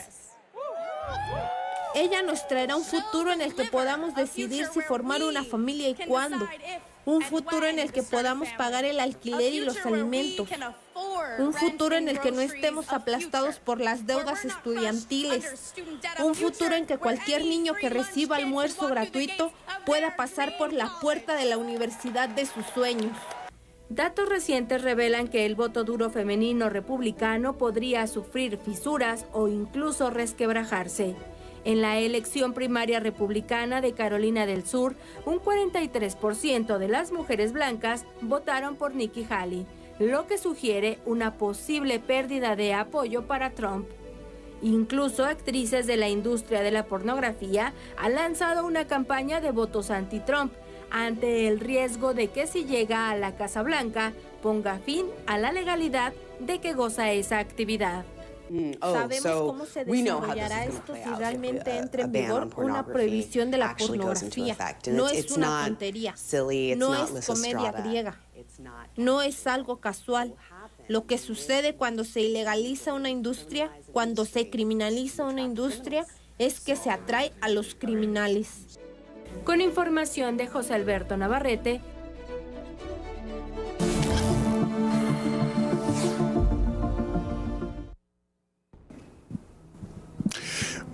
Ella nos traerá un futuro en el que podamos decidir si formar una familia y cuándo. Un futuro en el que podamos pagar el alquiler y los alimentos. Un futuro en el que no estemos aplastados por las deudas estudiantiles. Un futuro en que cualquier niño que reciba almuerzo gratuito pueda pasar por la puerta de la universidad de sus sueños. Datos recientes revelan que el voto duro femenino republicano podría sufrir fisuras o incluso resquebrajarse. En la elección primaria republicana de Carolina del Sur, un 43% de las mujeres blancas votaron por Nikki Haley, lo que sugiere una posible pérdida de apoyo para Trump. Incluso actrices de la industria de la pornografía han lanzado una campaña de votos anti-Trump, ante el riesgo de que si llega a la Casa Blanca, ponga fin a la legalidad de que goza esa actividad. Sabemos cómo se desarrollará esto si realmente entra en vigor una prohibición de la pornografía. No es una tontería, no es comedia griega, no es algo casual. Lo que sucede cuando se ilegaliza una industria, cuando se criminaliza una industria, es que se atrae a los criminales. Con información de José Alberto Navarrete.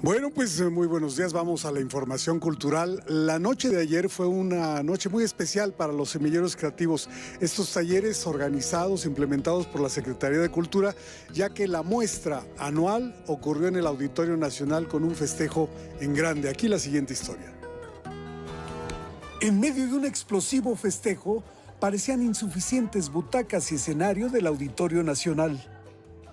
Bueno, pues muy buenos días, vamos a la información cultural. La noche de ayer fue una noche muy especial para los semilleros creativos. Estos talleres organizados, implementados por la Secretaría de Cultura, ya que la muestra anual ocurrió en el Auditorio Nacional con un festejo en grande. Aquí la siguiente historia. En medio de un explosivo festejo, parecían insuficientes butacas y escenario del Auditorio Nacional.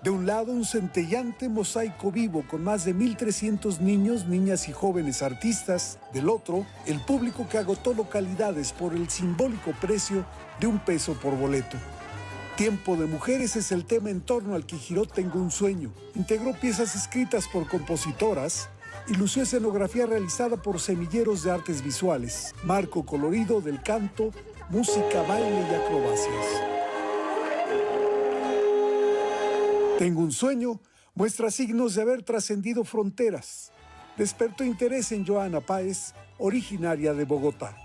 De un lado, un centellante mosaico vivo con más de 1,300 niños, niñas y jóvenes artistas. Del otro, el público que agotó localidades por el simbólico precio de $1 por boleto. Tiempo de Mujeres es el tema en torno al que giró Tengo un Sueño. Integró piezas escritas por compositoras y lució escenografía realizada por semilleros de artes visuales, marco colorido del canto, música, baile y acrobacias. Tengo un Sueño muestra signos de haber trascendido fronteras. Despertó interés en Joana Páez, originaria de Bogotá.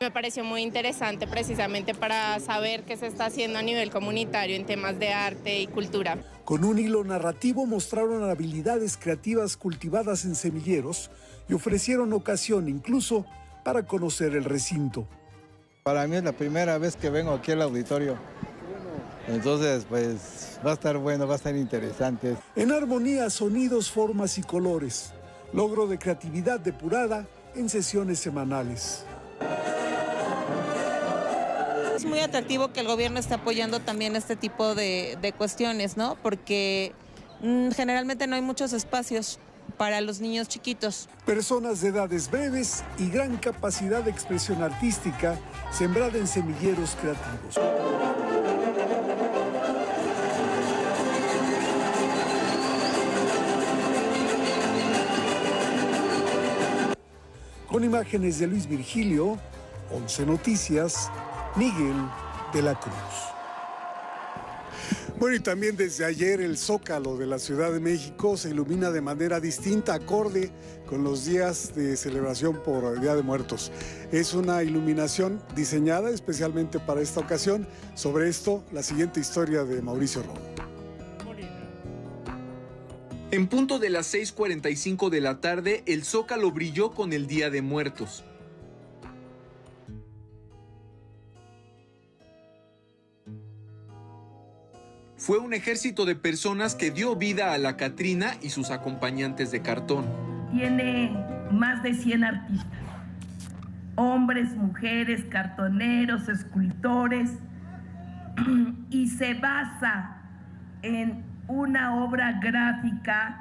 Me pareció muy interesante precisamente para saber qué se está haciendo a nivel comunitario en temas de arte y cultura. Con un hilo narrativo mostraron habilidades creativas cultivadas en semilleros y ofrecieron ocasión incluso para conocer el recinto. Para mí es la primera vez que vengo aquí al auditorio. Entonces, pues va a estar bueno, va a estar interesante. En armonía, sonidos, formas y colores. Logro de creatividad depurada en sesiones semanales. Es muy atractivo que el gobierno esté apoyando también este tipo de cuestiones, ¿no? Porque generalmente no hay muchos espacios para los niños chiquitos. Personas de edades breves y gran capacidad de expresión artística sembrada en semilleros creativos. Con imágenes de Luis Virgilio, 11 Noticias, Miguel de la Cruz. Bueno, y también desde ayer el Zócalo de la Ciudad de México se ilumina de manera distinta, acorde con los días de celebración por el Día de Muertos. Es una iluminación diseñada especialmente para esta ocasión. Sobre esto, la siguiente historia de Mauricio Romo. En punto de las 6:45 de la tarde, el Zócalo brilló con el Día de Muertos. fue un ejército de personas que dio vida a la Catrina y sus acompañantes de cartón. Tiene más de 100 artistas, hombres, mujeres, cartoneros, escultores, y se basa en una obra gráfica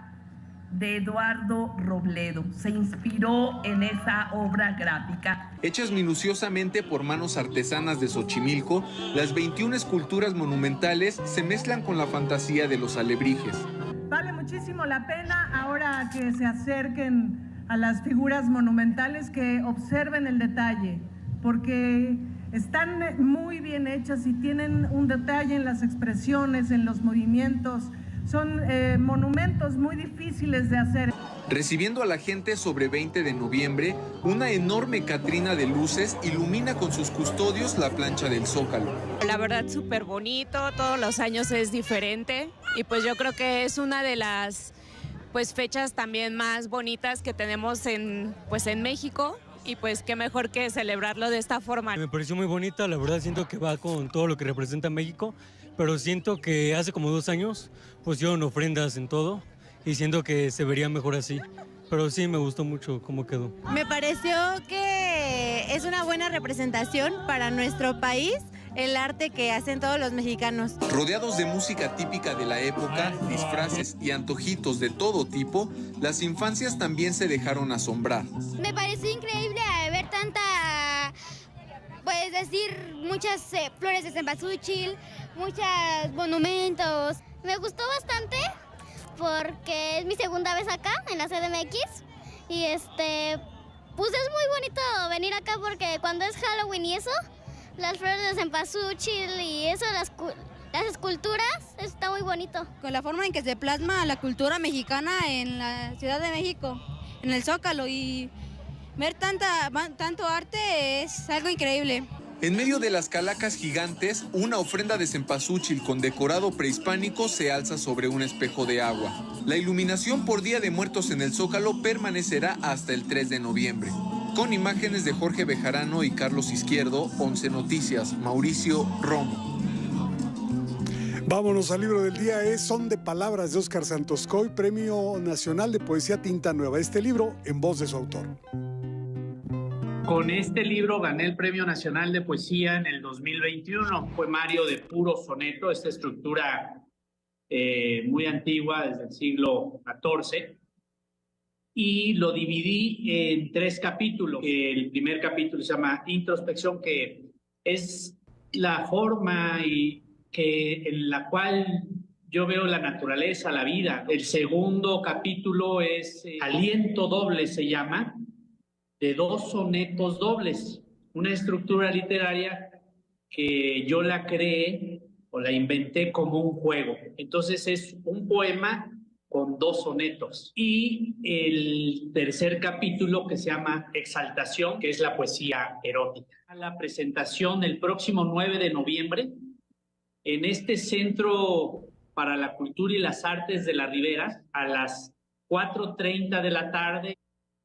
de Eduardo Robledo. Se inspiró en esa obra gráfica. Hechas minuciosamente por manos artesanas de Xochimilco, las 21 esculturas monumentales se mezclan con la fantasía de los alebrijes. Vale muchísimo la pena ahora que se acerquen a las figuras monumentales, que observen el detalle, porque están muy bien hechas y tienen un detalle en las expresiones, en los movimientos. Son monumentos muy difíciles de hacer. Recibiendo a la gente sobre 20 de noviembre, una enorme Catrina de luces ilumina con sus custodios la plancha del Zócalo. La verdad, súper bonito, todos los años es diferente y pues yo creo que es una de las fechas también más bonitas que tenemos en México. Y pues qué mejor que celebrarlo de esta forma. Me pareció muy bonita, la verdad siento que va con todo lo que representa México, pero siento que hace como 2 años pusieron ofrendas en todo y siento que se vería mejor así. Pero sí me gustó mucho cómo quedó. Me pareció que es una buena representación para nuestro país, el arte que hacen todos los mexicanos. Rodeados de música típica de la época, disfraces y antojitos de todo tipo, las infancias también se dejaron asombrar. Me pareció increíble ver muchas flores de cempasúchil, muchos monumentos. Me gustó bastante porque es mi segunda vez acá en la CDMX y pues es muy bonito venir acá porque cuando es Halloween y eso, las flores de cempasúchil y eso, las esculturas, está muy bonito. Con la forma en que se plasma la cultura mexicana en la Ciudad de México, en el Zócalo, y ver tanto arte es algo increíble. En medio de las calacas gigantes, una ofrenda de cempasúchil con decorado prehispánico se alza sobre un espejo de agua. La iluminación por Día de Muertos en el Zócalo permanecerá hasta el 3 de noviembre. Con imágenes de Jorge Bejarano y Carlos Izquierdo, 11 Noticias, Mauricio Romo. Vámonos al libro del día, Son de Palabras de Óscar Santoscoy, Premio Nacional de Poesía Tinta Nueva. Este libro en voz de su autor. Con este libro gané el Premio Nacional de Poesía en el 2021. Fue Mario de puro soneto, esta estructura muy antigua, desde el siglo XIV. Y lo dividí en 3 capítulos. El primer capítulo se llama Introspección, que es la forma en la cual yo veo la naturaleza, la vida. El segundo capítulo es Aliento Doble, se llama, de 2 sonetos dobles. Una estructura literaria que yo la creé o la inventé como un juego. Entonces es un poema con 2 sonetos. Y el tercer capítulo, que se llama Exaltación, que es la poesía erótica. La presentación el próximo 9 de noviembre en este Centro para la Cultura y las Artes de la Ribera a las 4:30 de la tarde.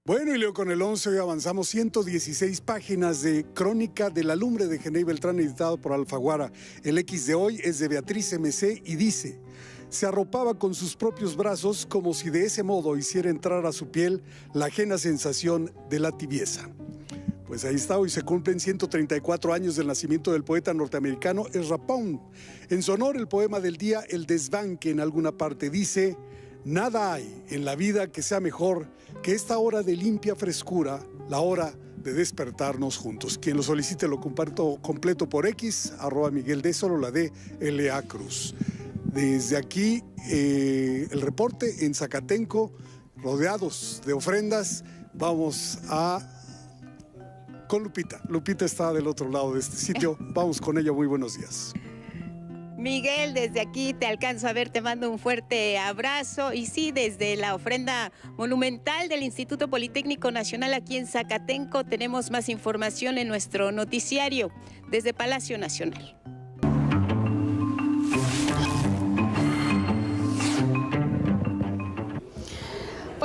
Bueno, y leo con el 11, hoy avanzamos 116 páginas de Crónica de la Lumbre de Genei Beltrán, editado por Alfaguara. El X de hoy es de Beatriz MC y dice: se arropaba con sus propios brazos como si de ese modo hiciera entrar a su piel la ajena sensación de la tibieza. Pues ahí está, hoy se cumplen 134 años del nacimiento del poeta norteamericano Ezra Pound. En su honor, el poema del día, El Desván, que en alguna parte dice: nada hay en la vida que sea mejor que esta hora de limpia frescura, la hora de despertarnos juntos. Quien lo solicite lo comparto completo por X, @Miguel D, solo la D, LA Cruz. Desde aquí, el reporte en Zacatenco, rodeados de ofrendas, vamos con Lupita. Lupita está del otro lado de este sitio. Vamos con ella. Muy buenos días. Miguel, desde aquí te alcanzo a ver, te mando un fuerte abrazo. Y sí, desde la ofrenda monumental del Instituto Politécnico Nacional aquí en Zacatenco tenemos más información en nuestro noticiario desde Palacio Nacional.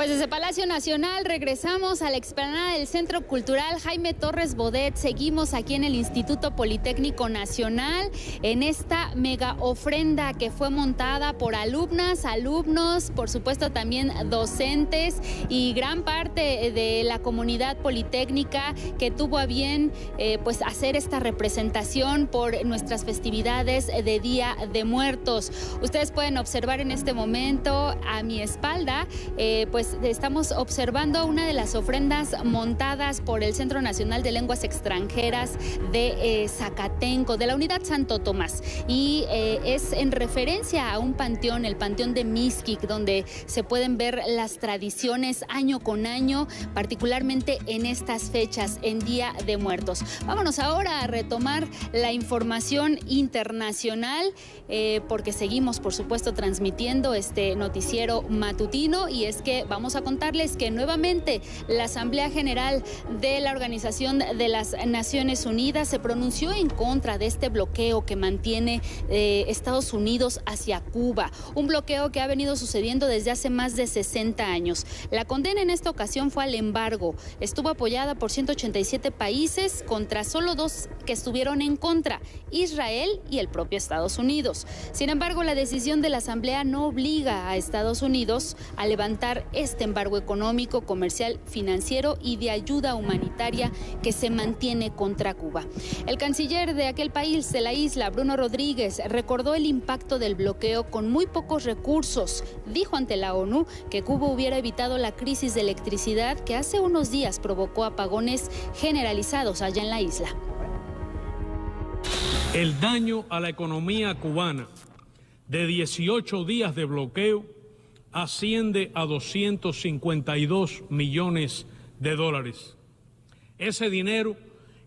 Pues desde Palacio Nacional regresamos a la explanada del Centro Cultural Jaime Torres Bodet. Seguimos aquí en el Instituto Politécnico Nacional en esta mega ofrenda que fue montada por alumnas, alumnos, por supuesto también docentes y gran parte de la comunidad politécnica que tuvo a bien pues hacer esta representación por nuestras festividades de Día de Muertos. Ustedes pueden observar en este momento a mi espalda pues estamos observando una de las ofrendas montadas por el Centro Nacional de Lenguas Extranjeras de Zacatenco, de la Unidad Santo Tomás, y es en referencia a un panteón, el Panteón de Mixquic, donde se pueden ver las tradiciones año con año, particularmente en estas fechas, en Día de Muertos. Vámonos ahora a retomar la información internacional, porque seguimos, por supuesto, transmitiendo este noticiero matutino, y es que vamos a contarles que nuevamente la Asamblea General de la Organización de las Naciones Unidas se pronunció en contra de este bloqueo que mantiene Estados Unidos hacia Cuba, un bloqueo que ha venido sucediendo desde hace más de 60 años. La condena en esta ocasión fue al embargo. Estuvo apoyada por 187 países contra solo 2 que estuvieron en contra, Israel y el propio Estados Unidos. Sin embargo, la decisión de la Asamblea no obliga a Estados Unidos a levantar este embargo económico, comercial, financiero y de ayuda humanitaria que se mantiene contra Cuba. El canciller de aquel país, de la isla, Bruno Rodríguez, recordó el impacto del bloqueo con muy pocos recursos. Dijo ante la ONU que Cuba hubiera evitado la crisis de electricidad que hace unos días provocó apagones generalizados allá en la isla. El daño a la economía cubana de 18 días de bloqueo asciende a 252 millones de dólares. Ese dinero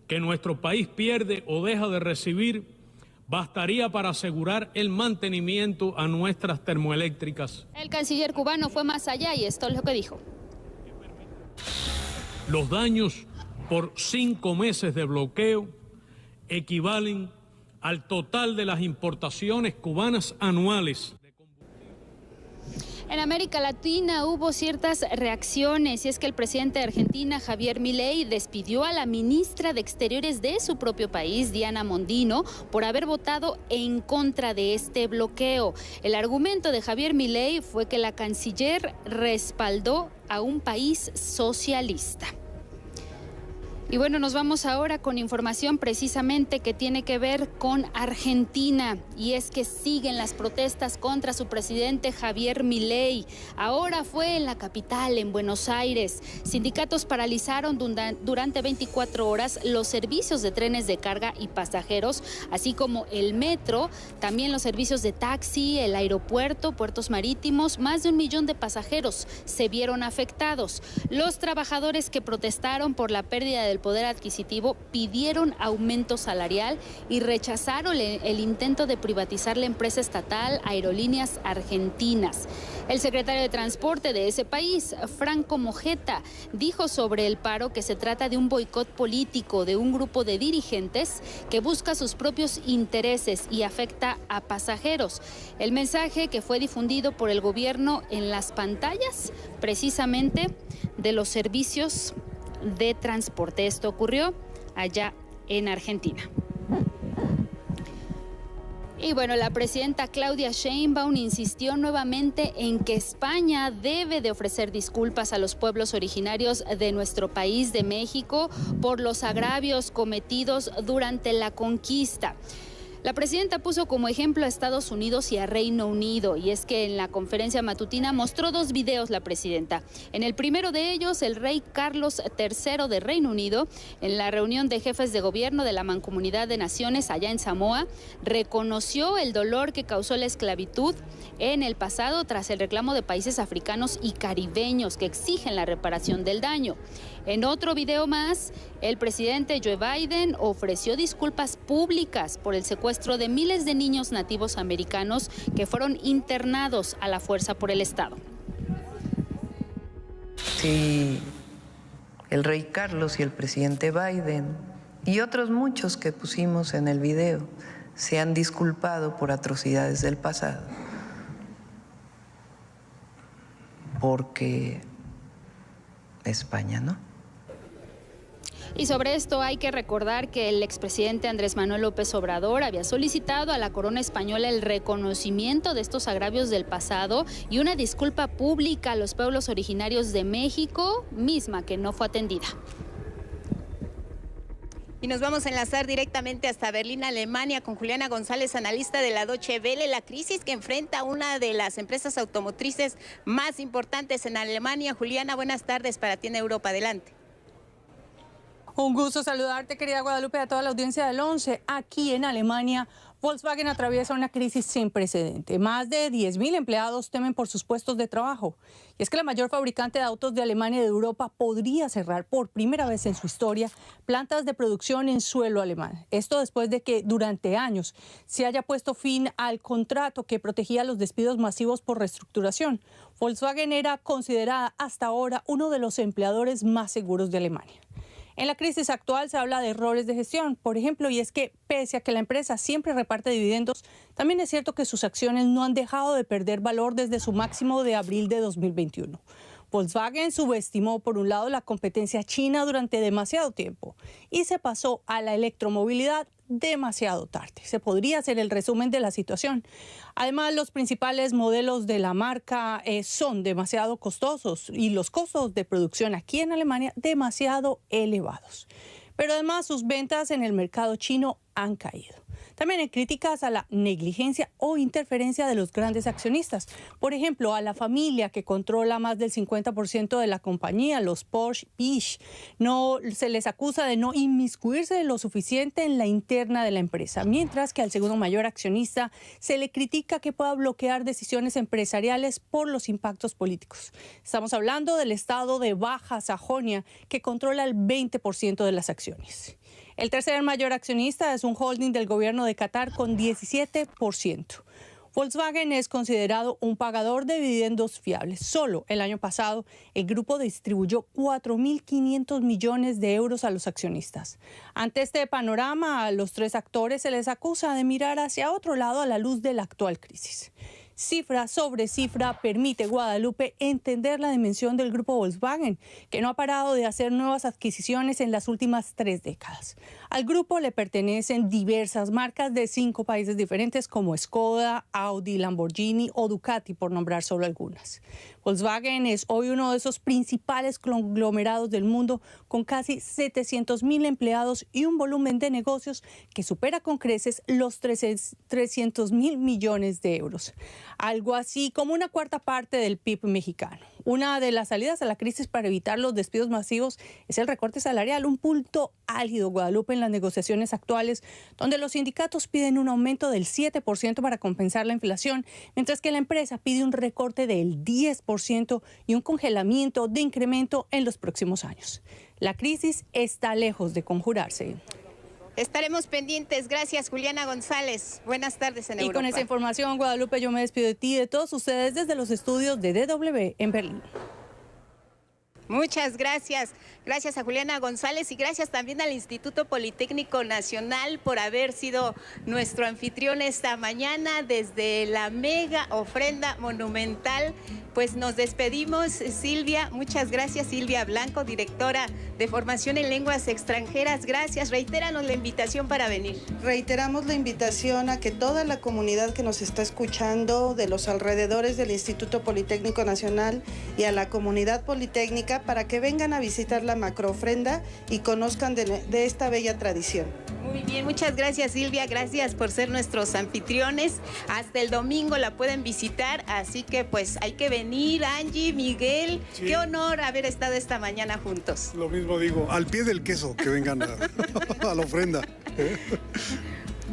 que nuestro país pierde o deja de recibir bastaría para asegurar el mantenimiento a nuestras termoeléctricas. El canciller cubano fue más allá y esto es lo que dijo. Los daños por 5 meses de bloqueo equivalen al total de las importaciones cubanas anuales. En América Latina hubo ciertas reacciones, y es que el presidente de Argentina, Javier Milei, despidió a la ministra de Exteriores de su propio país, Diana Mondino, por haber votado en contra de este bloqueo. El argumento de Javier Milei fue que la canciller respaldó a un país socialista. Y bueno, nos vamos ahora con información precisamente que tiene que ver con Argentina, y es que siguen las protestas contra su presidente Javier Milei. Ahora fue en la capital, en Buenos Aires. Sindicatos paralizaron durante 24 horas los servicios de trenes de carga y pasajeros, así como el metro, también los servicios de taxi, el aeropuerto, puertos marítimos. Más de 1 millón de pasajeros se vieron afectados. Los trabajadores que protestaron por la pérdida del poder adquisitivo pidieron aumento salarial y rechazaron el intento de privatizar la empresa estatal Aerolíneas Argentinas. El secretario de Transporte de ese país, Franco Mojeta, dijo sobre el paro que se trata de un boicot político de un grupo de dirigentes que busca sus propios intereses y afecta a pasajeros. El mensaje que fue difundido por el gobierno en las pantallas, precisamente de los servicios de transporte. Esto ocurrió allá en Argentina. Y bueno, la presidenta Claudia Sheinbaum insistió nuevamente en que España debe de ofrecer disculpas a los pueblos originarios de nuestro país, de México, por los agravios cometidos durante la conquista. La presidenta puso como ejemplo a Estados Unidos y a Reino Unido, y es que en la conferencia matutina mostró 2 videos la presidenta. En el primero de ellos, el rey Carlos III de Reino Unido, en la reunión de jefes de gobierno de la Mancomunidad de Naciones allá en Samoa, reconoció el dolor que causó la esclavitud en el pasado tras el reclamo de países africanos y caribeños que exigen la reparación del daño. En otro video más, el presidente Joe Biden ofreció disculpas públicas por el secuestro de miles de niños nativos americanos que fueron internados a la fuerza por el Estado. Sí, el rey Carlos y el presidente Biden y otros muchos que pusimos en el video se han disculpado por atrocidades del pasado, porque España, ¿no? Y sobre esto hay que recordar que el expresidente Andrés Manuel López Obrador había solicitado a la corona española el reconocimiento de estos agravios del pasado y una disculpa pública a los pueblos originarios de México, misma que no fue atendida. Y nos vamos a enlazar directamente hasta Berlín, Alemania, con Juliana González, analista de la Deutsche Welle. La crisis que enfrenta una de las empresas automotrices más importantes en Alemania. Juliana, buenas tardes para ti en Europa. Adelante. Un gusto saludarte, querida Guadalupe, a toda la audiencia del 11. Aquí en Alemania, Volkswagen atraviesa una crisis sin precedente. Más de 10.000 empleados temen por sus puestos de trabajo. Y es que la mayor fabricante de autos de Alemania y de Europa podría cerrar por primera vez en su historia plantas de producción en suelo alemán. Esto después de que durante años se haya puesto fin al contrato que protegía los despidos masivos por reestructuración. Volkswagen era considerada hasta ahora uno de los empleadores más seguros de Alemania. En la crisis actual se habla de errores de gestión, por ejemplo, y es que pese a que la empresa siempre reparte dividendos, también es cierto que sus acciones no han dejado de perder valor desde su máximo de abril de 2021. Volkswagen subestimó, por un lado, la competencia china durante demasiado tiempo y se pasó a la electromovilidad demasiado tarde. Se podría hacer el resumen de la situación. Además, los principales modelos de la marca son demasiado costosos y los costos de producción aquí en Alemania demasiado elevados. Pero además sus ventas en el mercado chino han caído. También hay críticas a la negligencia o interferencia de los grandes accionistas. Por ejemplo, a la familia que controla más del 50% de la compañía, los Porsche. No se les acusa de no inmiscuirse lo suficiente en la interna de la empresa, mientras que al segundo mayor accionista se le critica que pueda bloquear decisiones empresariales por los impactos políticos. Estamos hablando del estado de Baja Sajonia, que controla el 20% de las acciones. El tercer mayor accionista es un holding del gobierno de Qatar con 17%. Volkswagen es considerado un pagador de dividendos fiables. Solo el año pasado, el grupo distribuyó 4.500 millones de euros a los accionistas. Ante este panorama, a los tres actores se les acusa de mirar hacia otro lado a la luz de la actual crisis. Cifra sobre cifra permite, Guadalupe, entender la dimensión del grupo Volkswagen, que no ha parado de hacer nuevas adquisiciones en las últimas 3 décadas. Al grupo le pertenecen diversas marcas de 5 países diferentes como Skoda, Audi, Lamborghini o Ducati, por nombrar solo algunas. Volkswagen es hoy uno de esos principales conglomerados del mundo, con casi 700.000 empleados y un volumen de negocios que supera con creces los 300.000 millones de euros. Algo así como una cuarta parte del PIB mexicano. Una de las salidas a la crisis para evitar los despidos masivos es el recorte salarial, un punto álgido, Guadalupe, en las negociaciones actuales, donde los sindicatos piden un aumento del 7% para compensar la inflación, mientras que la empresa pide un recorte del 10% y un congelamiento de incremento en los próximos años. La crisis está lejos de conjurarse. Estaremos pendientes. Gracias, Juliana González. Buenas tardes en Europa. Y con esa información, Guadalupe, yo me despido de ti y de todos ustedes desde los estudios de DW en Berlín. Muchas gracias. Gracias a Juliana González y gracias también al Instituto Politécnico Nacional por haber sido nuestro anfitrión esta mañana desde la mega ofrenda monumental. Pues nos despedimos, Silvia. Muchas gracias, Silvia Blanco, directora de Formación en Lenguas Extranjeras. Gracias. Reitéranos la invitación para venir. Reiteramos la invitación a que toda la comunidad que nos está escuchando de los alrededores del Instituto Politécnico Nacional y a la comunidad politécnica para que vengan a visitar la macroofrenda y conozcan de esta bella tradición. Muy bien, muchas gracias, Silvia. Gracias por ser nuestros anfitriones. Hasta el domingo la pueden visitar, así que pues hay que venir. Angie, Miguel, sí. Qué honor haber estado esta mañana juntos. Lo mismo digo, al pie del queso, que vengan a la ofrenda.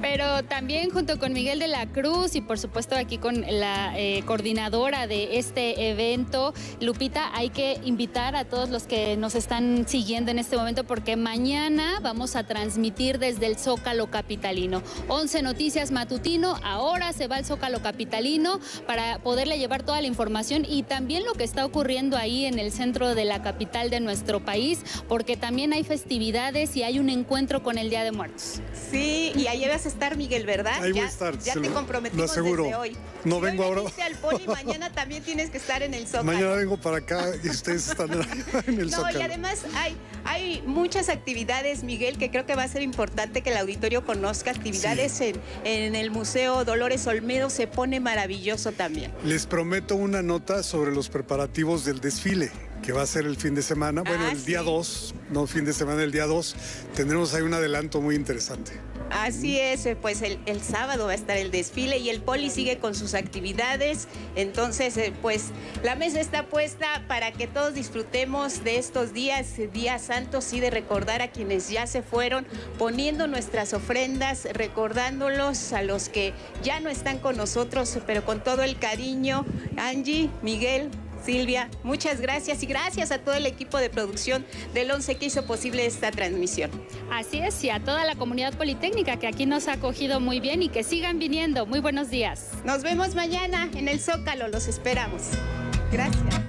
Pero también junto con Miguel de la Cruz y por supuesto aquí con la coordinadora de este evento, Lupita, hay que invitar a todos los que nos están siguiendo en este momento porque mañana vamos a transmitir desde el Zócalo Capitalino. 11 Noticias Matutino, ahora se va al Zócalo Capitalino para poderle llevar toda la información y también lo que está ocurriendo ahí en el centro de la capital de nuestro país, porque también hay festividades y hay un encuentro con el Día de Muertos. Sí, y ayer has estar, Miguel, ¿verdad? Ahí voy a estar. Ya te comprometimos desde hoy. No vengo ahora. Al Poli, mañana también tienes que estar en el Zócalo. Mañana vengo para acá y ustedes están en el Zócalo. No, y además hay muchas actividades, Miguel, que creo que va a ser importante que el auditorio conozca. Actividades en el Museo Dolores Olmedo, se pone maravilloso también. Les prometo una nota sobre los preparativos del desfile, que va a ser el fin de semana. Bueno, el día 2, no fin de semana, el día 2, tendremos ahí un adelanto muy interesante. Así es, pues el sábado va a estar el desfile y el Poli sigue con sus actividades. Entonces, pues la mesa está puesta para que todos disfrutemos de estos días santos y de recordar a quienes ya se fueron, poniendo nuestras ofrendas, recordándolos a los que ya no están con nosotros, pero con todo el cariño. Angie, Miguel, Silvia, muchas gracias y gracias a todo el equipo de producción del 11 que hizo posible esta transmisión. Así es, y a toda la comunidad politécnica que aquí nos ha acogido muy bien y que sigan viniendo. Muy buenos días. Nos vemos mañana en el Zócalo, los esperamos. Gracias.